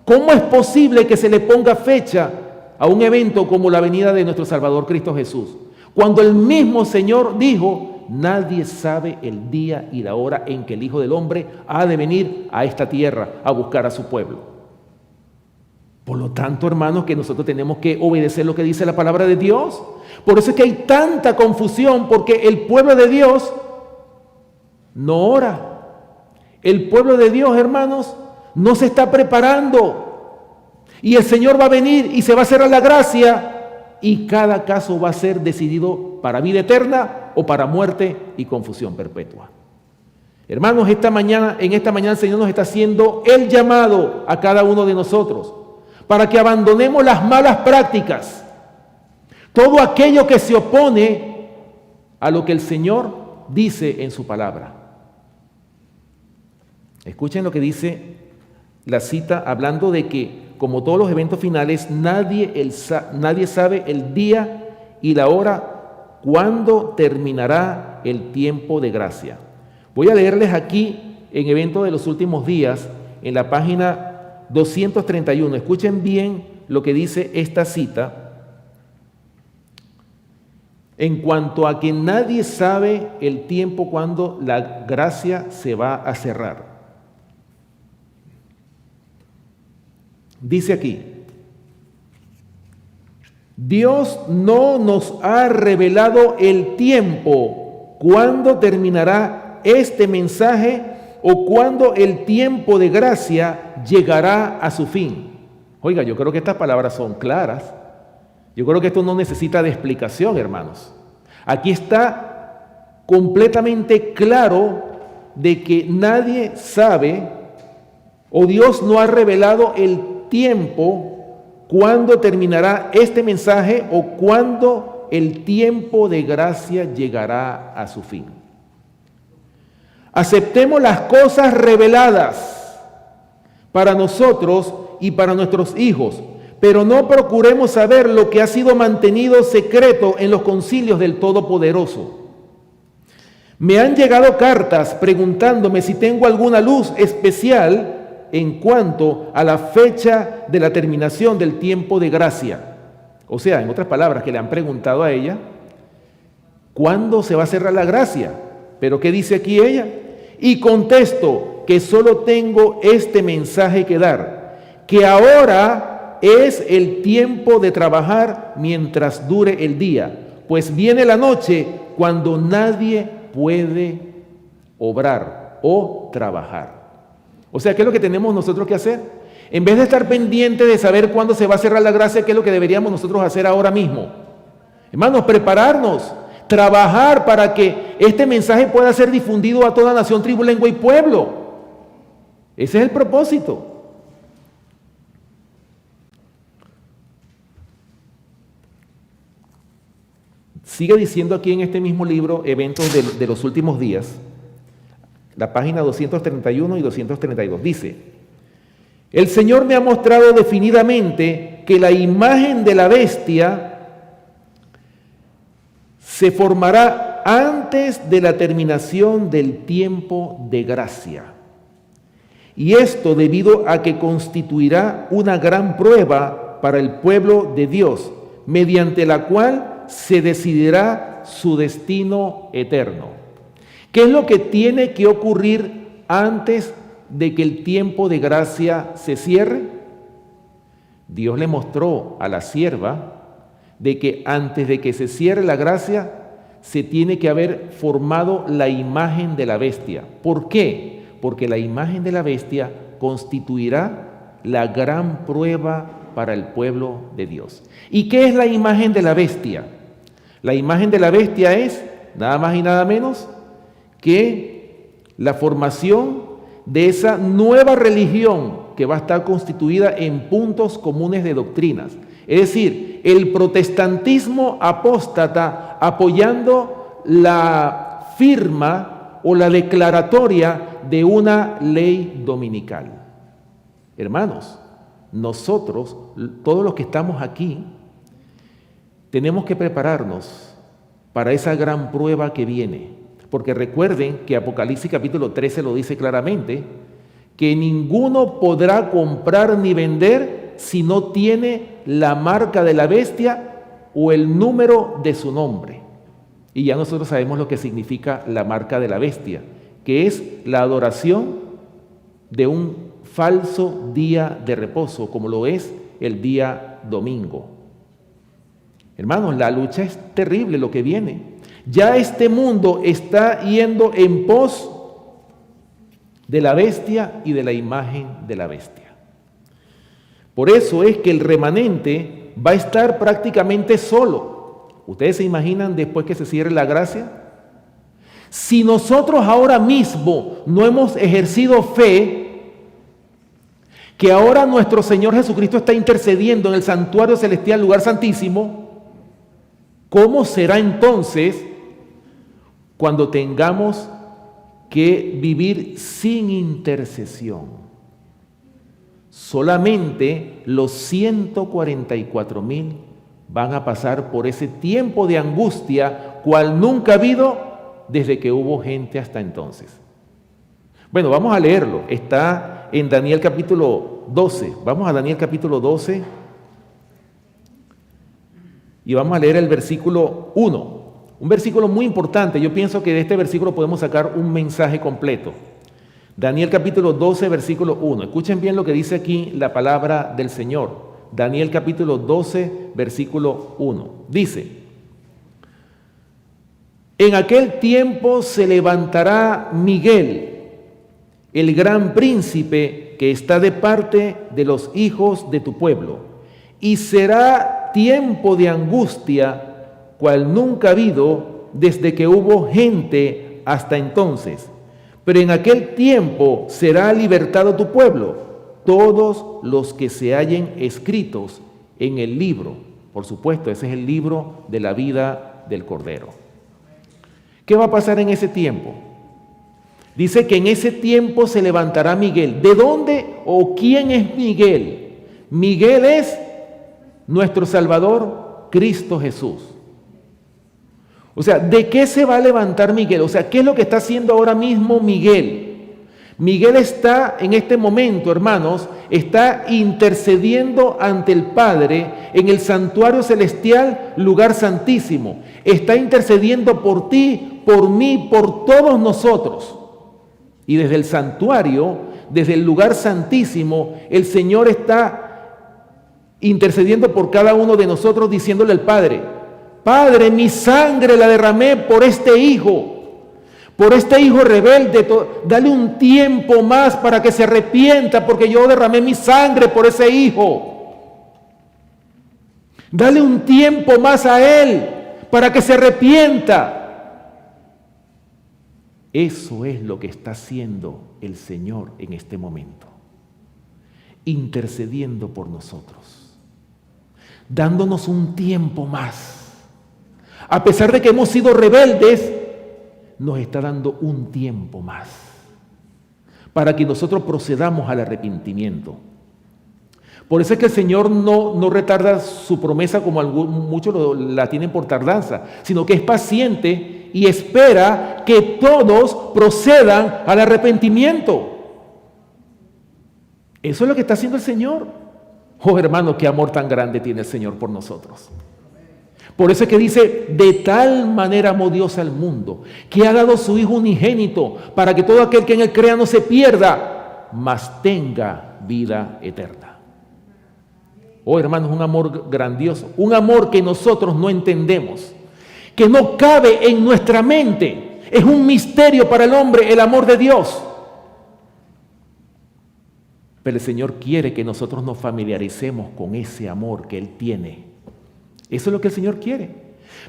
¿Cómo es posible que se le ponga fecha a un evento como la venida de nuestro Salvador Cristo Jesús? Cuando el mismo Señor dijo: nadie sabe el día y la hora en que el Hijo del Hombre ha de venir a esta tierra a buscar a su pueblo. Por lo tanto, hermanos, que nosotros tenemos que obedecer lo que dice la palabra de Dios. Por eso es que hay tanta confusión, porque el pueblo de Dios no ora. El pueblo de Dios, hermanos, no se está preparando. Y el Señor va a venir y se va a cerrar la gracia, y cada caso va a ser decidido para vida eterna o para muerte y confusión perpetua. Hermanos, en esta mañana el Señor nos está haciendo el llamado a cada uno de nosotros para que abandonemos las malas prácticas, todo aquello que se opone a lo que el Señor dice en su palabra. Escuchen lo que dice la cita, hablando de que, como todos los eventos finales, nadie sabe el día y la hora cuándo terminará el tiempo de gracia. Voy a leerles aquí en Eventos de los Últimos Días, en la página 231. Escuchen bien lo que dice esta cita. En cuanto a que nadie sabe el tiempo cuando la gracia se va a cerrar. Dice aquí: Dios no nos ha revelado el tiempo cuando terminará este mensaje o cuando el tiempo de gracia llegará a su fin. Oiga, yo creo que estas palabras son claras. Yo creo que esto no necesita de explicación, hermanos. Aquí está completamente claro de que nadie sabe, o Dios no ha revelado el tiempo cuándo terminará este mensaje o cuándo el tiempo de gracia llegará a su fin. Aceptemos las cosas reveladas, para nosotros y para nuestros hijos, pero no procuremos saber lo que ha sido mantenido secreto en los concilios del Todopoderoso. Me han llegado cartas preguntándome si tengo alguna luz especial en cuanto a la fecha de la terminación del tiempo de gracia. O sea, en otras palabras, que le han preguntado a ella, ¿cuándo se va a cerrar la gracia? ¿Pero qué dice aquí ella? Y contesto que solo tengo este mensaje que dar, que ahora es el tiempo de trabajar mientras dure el día, pues viene la noche cuando nadie puede obrar o trabajar. O sea, ¿qué es lo que tenemos nosotros que hacer? En vez de estar pendiente de saber cuándo se va a cerrar la gracia, ¿qué es lo que deberíamos nosotros hacer ahora mismo? Hermanos, prepararnos, trabajar para que este mensaje pueda ser difundido a toda nación, tribu, lengua y pueblo. Ese es el propósito. Sigue diciendo aquí en este mismo libro, Eventos de los Últimos Días, la página 231 y 232, dice: el Señor me ha mostrado definidamente que la imagen de la bestia se formará antes de la terminación del tiempo de gracia. Y esto debido a que constituirá una gran prueba para el pueblo de Dios, mediante la cual se decidirá su destino eterno. ¿Qué es lo que tiene que ocurrir antes de que el tiempo de gracia se cierre? Dios le mostró a la sierva de que antes de que se cierre la gracia, se tiene que haber formado la imagen de la bestia. ¿Por qué? Porque la imagen de la bestia constituirá la gran prueba para el pueblo de Dios. ¿Y qué es la imagen de la bestia? La imagen de la bestia es nada más y nada menos que la formación de esa nueva religión que va a estar constituida en puntos comunes de doctrinas. Es decir, el protestantismo apóstata apoyando la firma o la declaratoria de una ley dominical. Hermanos, nosotros, todos los que estamos aquí, tenemos que prepararnos para esa gran prueba que viene. Porque recuerden que Apocalipsis capítulo 13 lo dice claramente, que ninguno podrá comprar ni vender si no tiene la marca de la bestia o el número de su nombre. Y ya nosotros sabemos lo que significa la marca de la bestia, que es la adoración de un falso día de reposo, como lo es el día domingo. Hermanos, la lucha es terrible lo que viene. Ya este mundo está yendo en pos de la bestia y de la imagen de la bestia. Por eso es que el remanente va a estar prácticamente solo. ¿Ustedes se imaginan después que se cierre la gracia? Si nosotros ahora mismo no hemos ejercido fe, que ahora nuestro Señor Jesucristo está intercediendo en el santuario celestial, lugar santísimo, ¿cómo será entonces cuando tengamos que vivir sin intercesión? Solamente los 144,000 van a pasar por ese tiempo de angustia, cual nunca ha habido desde que hubo gente hasta entonces. Bueno, vamos a leerlo. Está en Daniel capítulo 12. Vamos a Daniel capítulo 12 y vamos a leer el versículo 1. Un versículo muy importante. Yo pienso que de este versículo podemos sacar un mensaje completo. Daniel capítulo 12, versículo 1. Escuchen bien lo que dice aquí la palabra del Señor. Daniel capítulo 12, versículo 1. Dice: en aquel tiempo se levantará Miguel, el gran príncipe que está de parte de los hijos de tu pueblo, y será tiempo de angustia, cual nunca ha habido desde que hubo gente hasta entonces. Pero en aquel tiempo será libertado tu pueblo, todos los que se hallen escritos en el libro. Por supuesto, ese es el libro de la vida del Cordero. ¿Qué va a pasar en ese tiempo? Dice que en ese tiempo se levantará Miguel. ¿De dónde o quién es Miguel? Miguel es nuestro Salvador, Cristo Jesús. O sea, ¿de qué se va a levantar Miguel? O sea, ¿qué es lo que está haciendo ahora mismo Miguel? Miguel está en este momento, hermanos, está intercediendo ante el Padre en el santuario celestial, lugar santísimo. Está intercediendo por ti, por mí, por todos nosotros. Y desde el santuario, desde el lugar santísimo, el Señor está intercediendo por cada uno de nosotros, diciéndole al Padre: Padre, mi sangre la derramé por este hijo rebelde, dale un tiempo más para que se arrepienta, porque yo derramé mi sangre por ese hijo. Dale un tiempo más a él para que se arrepienta. Eso es lo que está haciendo el Señor en este momento, intercediendo por nosotros, dándonos un tiempo más. A pesar de que hemos sido rebeldes, nos está dando un tiempo más para que nosotros procedamos al arrepentimiento. Por eso es que el Señor no retarda su promesa como muchos la tienen por tardanza, sino que es paciente y espera que todos procedan al arrepentimiento. Eso es lo que está haciendo el Señor. Oh, hermano, qué amor tan grande tiene el Señor por nosotros. Por eso es que dice: de tal manera amó Dios al mundo, que ha dado su Hijo unigénito, para que todo aquel que en él crea no se pierda, mas tenga vida eterna. Oh, hermanos, un amor grandioso, un amor que nosotros no entendemos, que no cabe en nuestra mente. Es un misterio para el hombre el amor de Dios. Pero el Señor quiere que nosotros nos familiaricemos con ese amor que Él tiene. Eso es lo que el Señor quiere.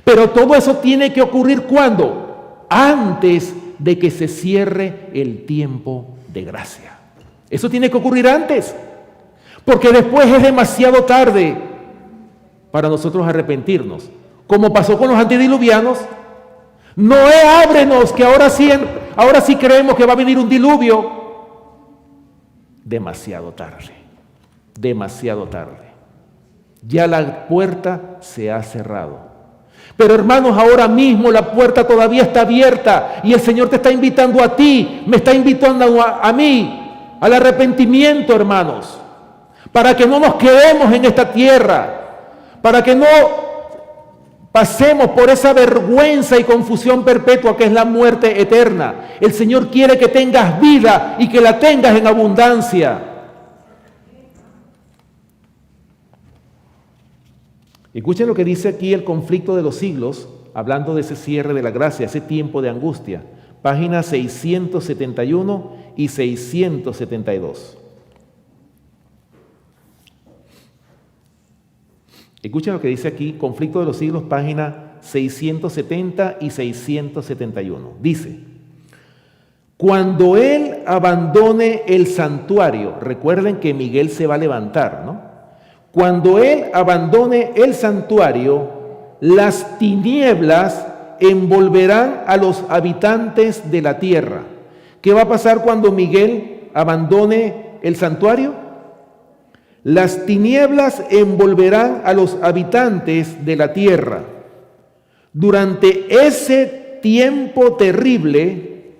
Pero todo eso tiene que ocurrir ¿cuándo? Antes de que se cierre el tiempo de gracia. Eso tiene que ocurrir antes, porque después es demasiado tarde para nosotros arrepentirnos. Como pasó con los antediluvianos. Noé, ábrenos, que ahora sí creemos que va a venir un diluvio. Demasiado tarde, demasiado tarde. Ya la puerta se ha cerrado. Pero hermanos, ahora mismo la puerta todavía está abierta y el Señor te está invitando a ti, me está invitando a mí al arrepentimiento, hermanos, para que no nos quedemos en esta tierra, para que no pasemos por esa vergüenza y confusión perpetua que es la muerte eterna. El Señor quiere que tengas vida y que la tengas en abundancia. Escuchen lo que dice aquí el conflicto de los siglos, hablando de ese cierre de la gracia, ese tiempo de angustia. Páginas 671 y 672. Escuchen lo que dice aquí, conflicto de los siglos, páginas 670 y 671. Dice: cuando él abandone el santuario, recuerden que Miguel se va a levantar, ¿no? Cuando él abandone el santuario, las tinieblas envolverán a los habitantes de la tierra. ¿Qué va a pasar cuando Miguel abandone el santuario? Las tinieblas envolverán a los habitantes de la tierra. Durante ese tiempo terrible,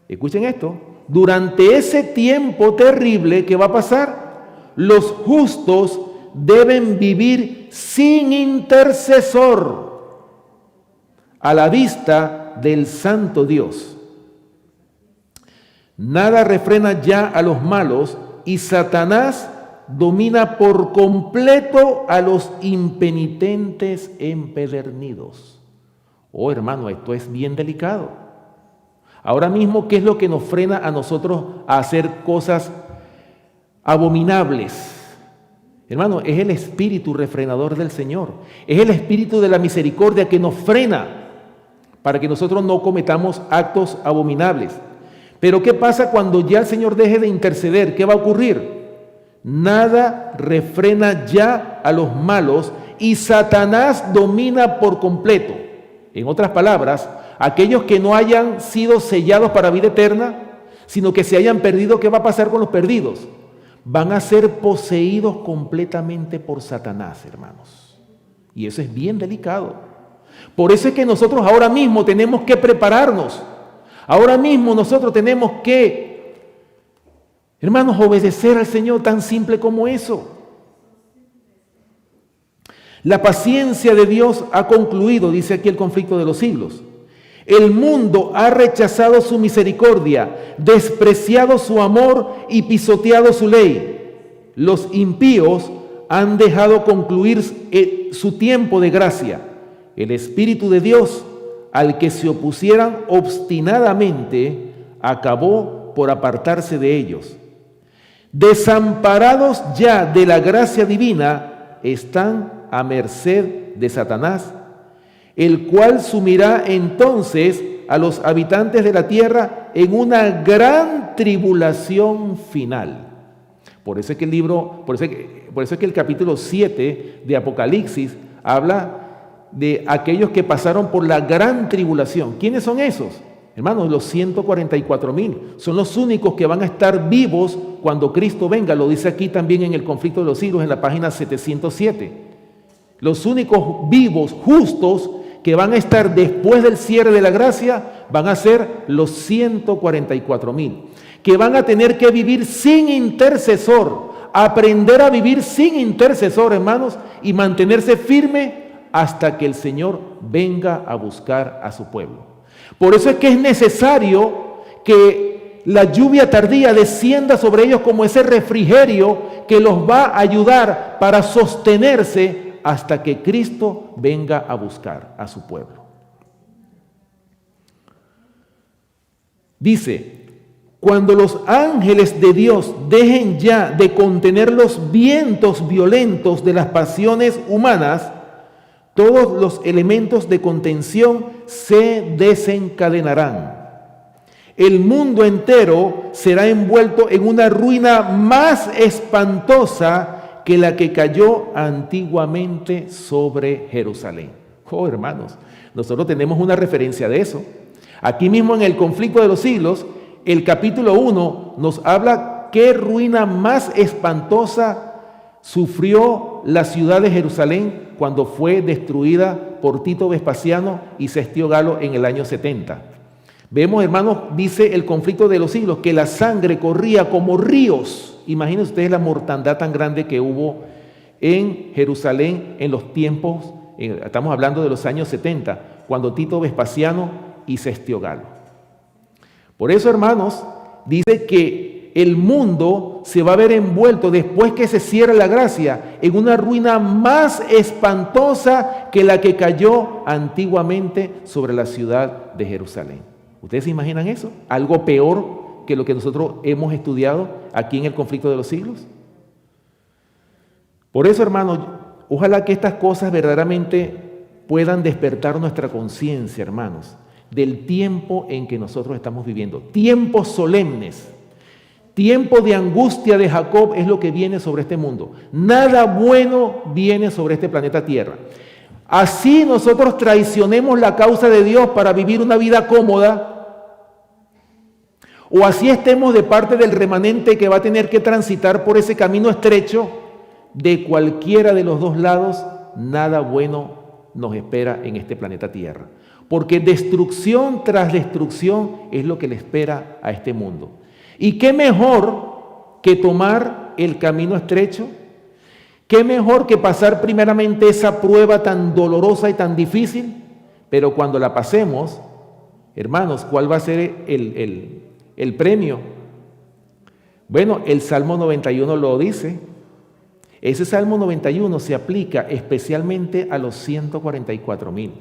escuchen esto, durante ese tiempo terrible, ¿qué va a pasar? Los justos deben vivir sin intercesor a la vista del santo Dios. Nada refrena ya a los malos y Satanás domina por completo a los impenitentes empedernidos. Oh, hermano, esto es bien delicado. Ahora mismo, ¿qué es lo que nos frena a nosotros a hacer cosas abominables? Hermano, es el espíritu refrenador del Señor. Es el espíritu de la misericordia que nos frena para que nosotros no cometamos actos abominables. Pero ¿qué pasa cuando ya el Señor deje de interceder? ¿Qué va a ocurrir? Nada refrena ya a los malos y Satanás domina por completo. En otras palabras, Aquellos que no hayan sido sellados para vida eterna, sino que se hayan perdido, ¿qué va a pasar con los perdidos? Van a ser poseídos completamente por Satanás, hermanos. Y eso es bien delicado. Por eso es que nosotros ahora mismo tenemos que prepararnos. Ahora mismo nosotros tenemos que, hermanos, obedecer al Señor, tan simple como eso. La paciencia de Dios ha concluido, dice aquí el conflicto de los siglos. El mundo ha rechazado su misericordia, despreciado su amor y pisoteado su ley. Los impíos han dejado concluir su tiempo de gracia. El Espíritu de Dios, al que se opusieran obstinadamente, acabó por apartarse de ellos. Desamparados ya de la gracia divina, están a merced de Satanás, el cual sumirá entonces a los habitantes de la tierra en una gran tribulación final. Por eso es que el capítulo 7 de Apocalipsis habla de aquellos que pasaron por la gran tribulación. ¿Quiénes son esos? Hermanos, los 144,000 son los únicos que van a estar vivos cuando Cristo venga. Lo dice aquí también en el conflicto de los siglos, en la página 707. Los únicos vivos, justos, que van a estar después del cierre de la gracia, van a ser los 144,000, que van a tener que vivir sin intercesor, aprender a vivir sin intercesor, hermanos, y mantenerse firme hasta que el Señor venga a buscar a su pueblo. Por eso es que es necesario que la lluvia tardía descienda sobre ellos como ese refrigerio que los va a ayudar para sostenerse hasta que Cristo venga a buscar a su pueblo. Dice, cuando los ángeles de Dios dejen ya de contener los vientos violentos de las pasiones humanas, todos los elementos de contención se desencadenarán. El mundo entero será envuelto en una ruina más espantosa que la que cayó antiguamente sobre Jerusalén. Oh, hermanos, nosotros tenemos una referencia de eso. Aquí mismo en el conflicto de los siglos, el capítulo 1 nos habla qué ruina más espantosa sufrió la ciudad de Jerusalén cuando fue destruida por Tito Vespasiano y Sestio Galo en el año 70. Vemos, hermanos, dice el conflicto de los siglos, que la sangre corría como ríos. Imagínense ustedes la mortandad tan grande que hubo en Jerusalén en los tiempos, estamos hablando de los años 70, cuando Tito Vespasiano y Sestio Galo. Por eso, hermanos, dice que el mundo se va a ver envuelto, después que se cierre la gracia, en una ruina más espantosa que la que cayó antiguamente sobre la ciudad de Jerusalén. ¿Ustedes se imaginan eso? ¿Algo peor que lo que nosotros hemos estudiado aquí en el conflicto de los siglos? Por eso, hermanos, ojalá que estas cosas verdaderamente puedan despertar nuestra conciencia, hermanos, del tiempo en que nosotros estamos viviendo. Tiempos solemnes, tiempo de angustia de Jacob es lo que viene sobre este mundo. Nada bueno viene sobre este planeta Tierra. Así nosotros traicionemos la causa de Dios para vivir una vida cómoda, o así estemos de parte del remanente que va a tener que transitar por ese camino estrecho, de cualquiera de los dos lados, nada bueno nos espera en este planeta Tierra. Porque destrucción tras destrucción es lo que le espera a este mundo. ¿Y qué mejor que tomar el camino estrecho? ¿Qué mejor que pasar primeramente esa prueba tan dolorosa y tan difícil? Pero cuando la pasemos, hermanos, ¿cuál va a ser el premio? Bueno, el Salmo 91 lo dice. Ese Salmo 91 se aplica especialmente a los 144,000.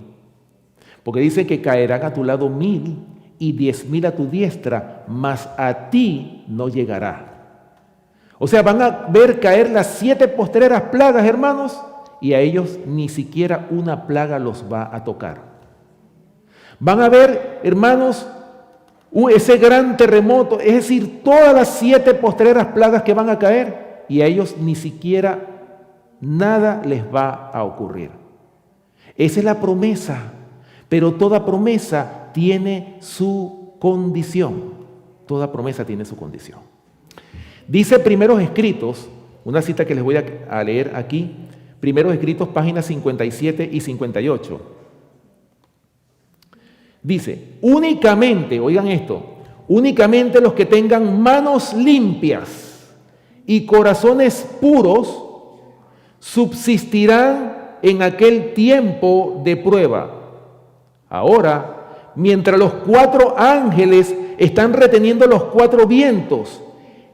Porque dice que caerán a tu lado 1,000 y 10,000 a tu diestra, mas a ti no llegará. O sea, van a ver caer las 7 postreras plagas, hermanos, y a ellos ni siquiera una plaga los va a tocar. Van a ver, hermanos, ese gran terremoto, es decir, todas las 7 postreras plagas que van a caer, y a ellos ni siquiera nada les va a ocurrir. Esa es la promesa, pero toda promesa tiene su condición. Toda promesa tiene su condición. Dice Primeros Escritos, una cita que les voy a leer aquí, Primeros Escritos, páginas 57 y 58. Dice, únicamente, oigan esto, únicamente los que tengan manos limpias y corazones puros subsistirán en aquel tiempo de prueba. Ahora, mientras los 4 ángeles están reteniendo los 4 vientos,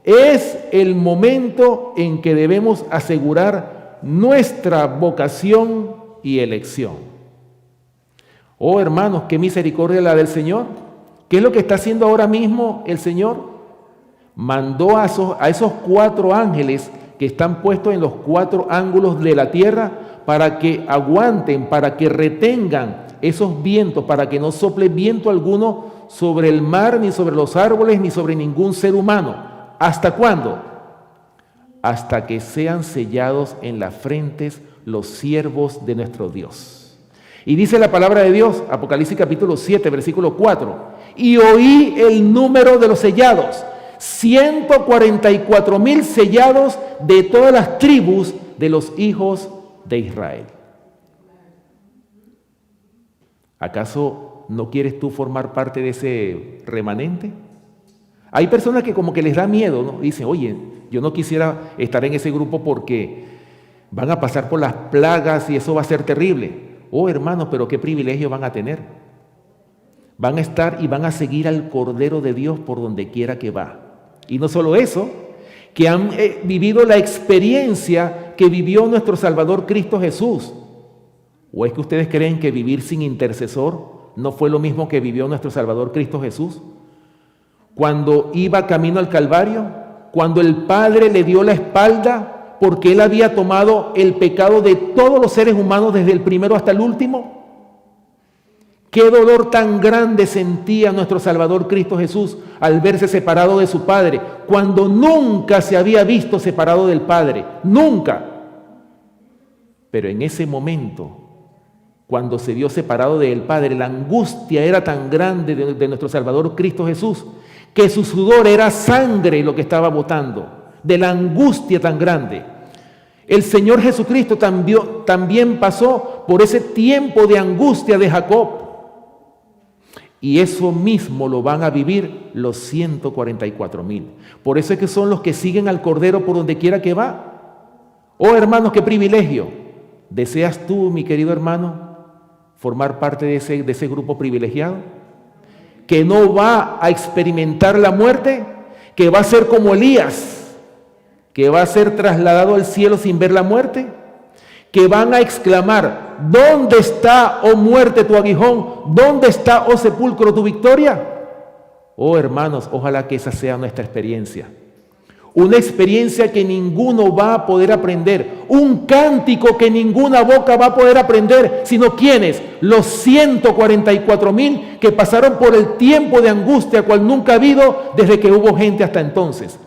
es el momento en que debemos asegurar nuestra vocación y elección. Oh hermanos, qué misericordia la del Señor. ¿Qué es lo que está haciendo ahora mismo el Señor? Mandó a esos 4 ángeles que están puestos en los 4 ángulos de la tierra para que aguanten, para que retengan esos vientos, para que no sople viento alguno sobre el mar, ni sobre los árboles, ni sobre ningún ser humano. ¿Hasta cuándo? Hasta que sean sellados en las frentes los siervos de nuestro Dios. Y dice la palabra de Dios, Apocalipsis capítulo 7, versículo 4, y oí el número de los sellados, 144,000 sellados de todas las tribus de los hijos de Israel. ¿Acaso no quieres tú formar parte de ese remanente? Hay personas que como que les da miedo, ¿no? Dicen, oye, yo no quisiera estar en ese grupo porque van a pasar por las plagas y eso va a ser terrible. Oh, hermanos, pero qué privilegio van a tener. Van a estar y van a seguir al Cordero de Dios por donde quiera que va. Y no solo eso, que han vivido la experiencia que vivió nuestro Salvador Cristo Jesús. ¿O es que ustedes creen que vivir sin intercesor no fue lo mismo que vivió nuestro Salvador Cristo Jesús? Cuando iba camino al Calvario, cuando el Padre le dio la espalda porque Él había tomado el pecado de todos los seres humanos desde el primero hasta el último. Qué dolor tan grande sentía nuestro Salvador Cristo Jesús al verse separado de su Padre, cuando nunca se había visto separado del Padre, nunca. Pero en ese momento, cuando se vio separado del Padre, la angustia era tan grande de nuestro Salvador Cristo Jesús, que su sudor era sangre lo que estaba botando, de la angustia tan grande. El Señor Jesucristo también pasó por ese tiempo de angustia de Jacob. Y eso mismo lo van a vivir los 144,000. Por eso es que son los que siguen al Cordero por donde quiera que va. Oh hermanos, qué privilegio. ¿Deseas tú, mi querido hermano, formar parte de ese grupo privilegiado? Que no va a experimentar la muerte, que va a ser como Elías, que va a ser trasladado al cielo sin ver la muerte, que van a exclamar, ¿dónde está, oh muerte, tu aguijón? ¿Dónde está, oh sepulcro, tu victoria? Oh hermanos, ojalá que esa sea nuestra experiencia. Una experiencia que ninguno va a poder aprender, un cántico que ninguna boca va a poder aprender, sino ¿quiénes? Los 144,000 que pasaron por el tiempo de angustia cual nunca ha habido desde que hubo gente hasta entonces.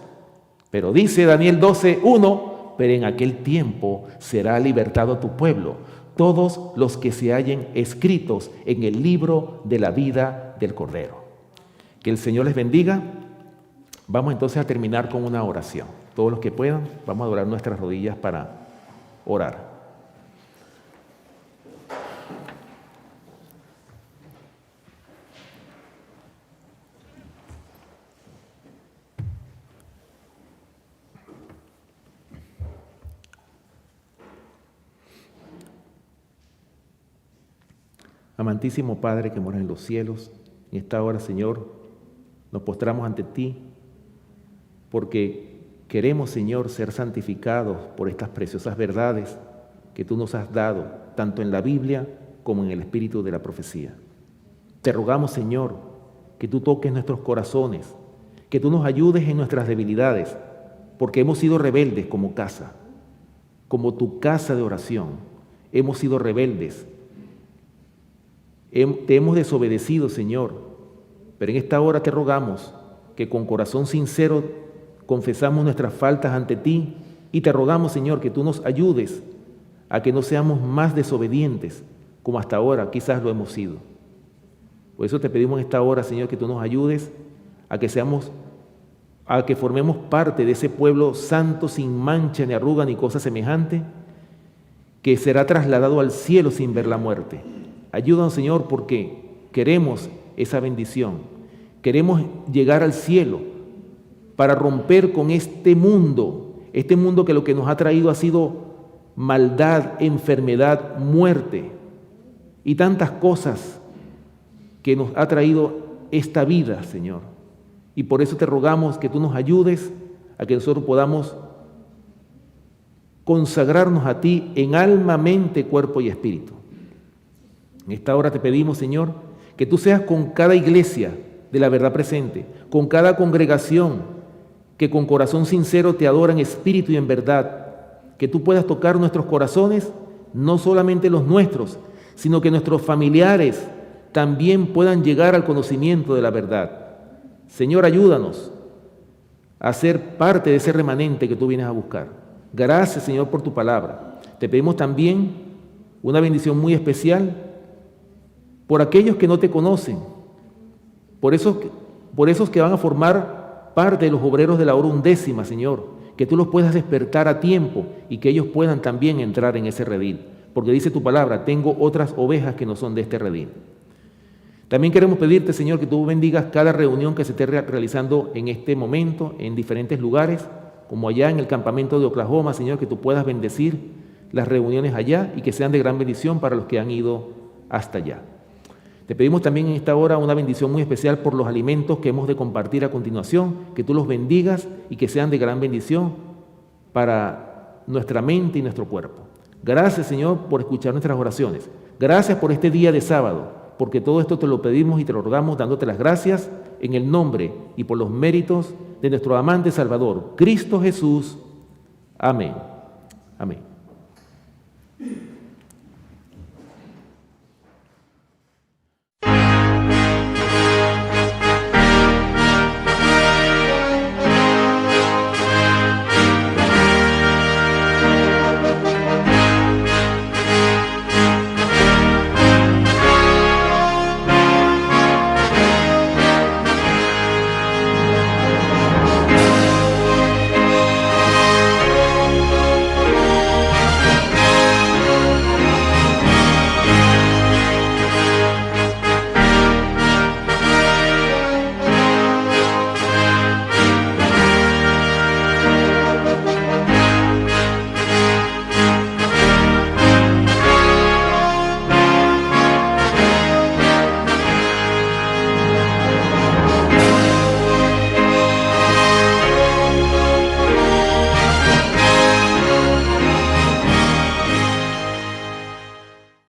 Pero dice Daniel 12:1, pero en aquel tiempo será libertado tu pueblo, todos los que se hallen escritos en el libro de la vida del Cordero. Que el Señor les bendiga. Vamos entonces a terminar con una oración. Todos los que puedan, vamos a doblar nuestras rodillas para orar. Amantísimo Padre que moras en los cielos, en esta hora, Señor, nos postramos ante ti porque queremos, Señor, ser santificados por estas preciosas verdades que tú nos has dado, tanto en la Biblia como en el espíritu de la profecía. Te rogamos, Señor, que tú toques nuestros corazones, que tú nos ayudes en nuestras debilidades, porque hemos sido rebeldes como casa, como tu casa de oración. Hemos sido rebeldes. Te hemos desobedecido, Señor, pero en esta hora te rogamos que con corazón sincero confesamos nuestras faltas ante ti y te rogamos, Señor, que tú nos ayudes a que no seamos más desobedientes como hasta ahora quizás lo hemos sido. Por eso te pedimos en esta hora, Señor, que tú nos ayudes a que formemos parte de ese pueblo santo, sin mancha, ni arruga, ni cosa semejante, que será trasladado al cielo sin ver la muerte. Ayúdanos, Señor, porque queremos esa bendición. Queremos llegar al cielo para romper con este mundo que lo que nos ha traído ha sido maldad, enfermedad, muerte y tantas cosas que nos ha traído esta vida, Señor. Y por eso te rogamos que tú nos ayudes a que nosotros podamos consagrarnos a ti en alma, mente, cuerpo y espíritu. En esta hora te pedimos, Señor, que tú seas con cada iglesia de la verdad presente, con cada congregación que con corazón sincero te adora en espíritu y en verdad, que tú puedas tocar nuestros corazones, no solamente los nuestros, sino que nuestros familiares también puedan llegar al conocimiento de la verdad. Señor, ayúdanos a ser parte de ese remanente que tú vienes a buscar. Gracias, Señor, por tu palabra. Te pedimos también una bendición muy especial por aquellos que no te conocen, por esos que van a formar parte de los obreros de la hora undécima, Señor, que tú los puedas despertar a tiempo y que ellos puedan también entrar en ese redil, porque dice tu palabra, tengo otras ovejas que no son de este redil. También queremos pedirte, Señor, que tú bendigas cada reunión que se esté realizando en este momento en diferentes lugares, como allá en el campamento de Oklahoma, Señor, que tú puedas bendecir las reuniones allá y que sean de gran bendición para los que han ido hasta allá. Te pedimos también en esta hora una bendición muy especial por los alimentos que hemos de compartir a continuación, que tú los bendigas y que sean de gran bendición para nuestra mente y nuestro cuerpo. Gracias, Señor, por escuchar nuestras oraciones. Gracias por este día de sábado, porque todo esto te lo pedimos y te lo rogamos dándote las gracias en el nombre y por los méritos de nuestro amante Salvador, Cristo Jesús. Amén. Amén.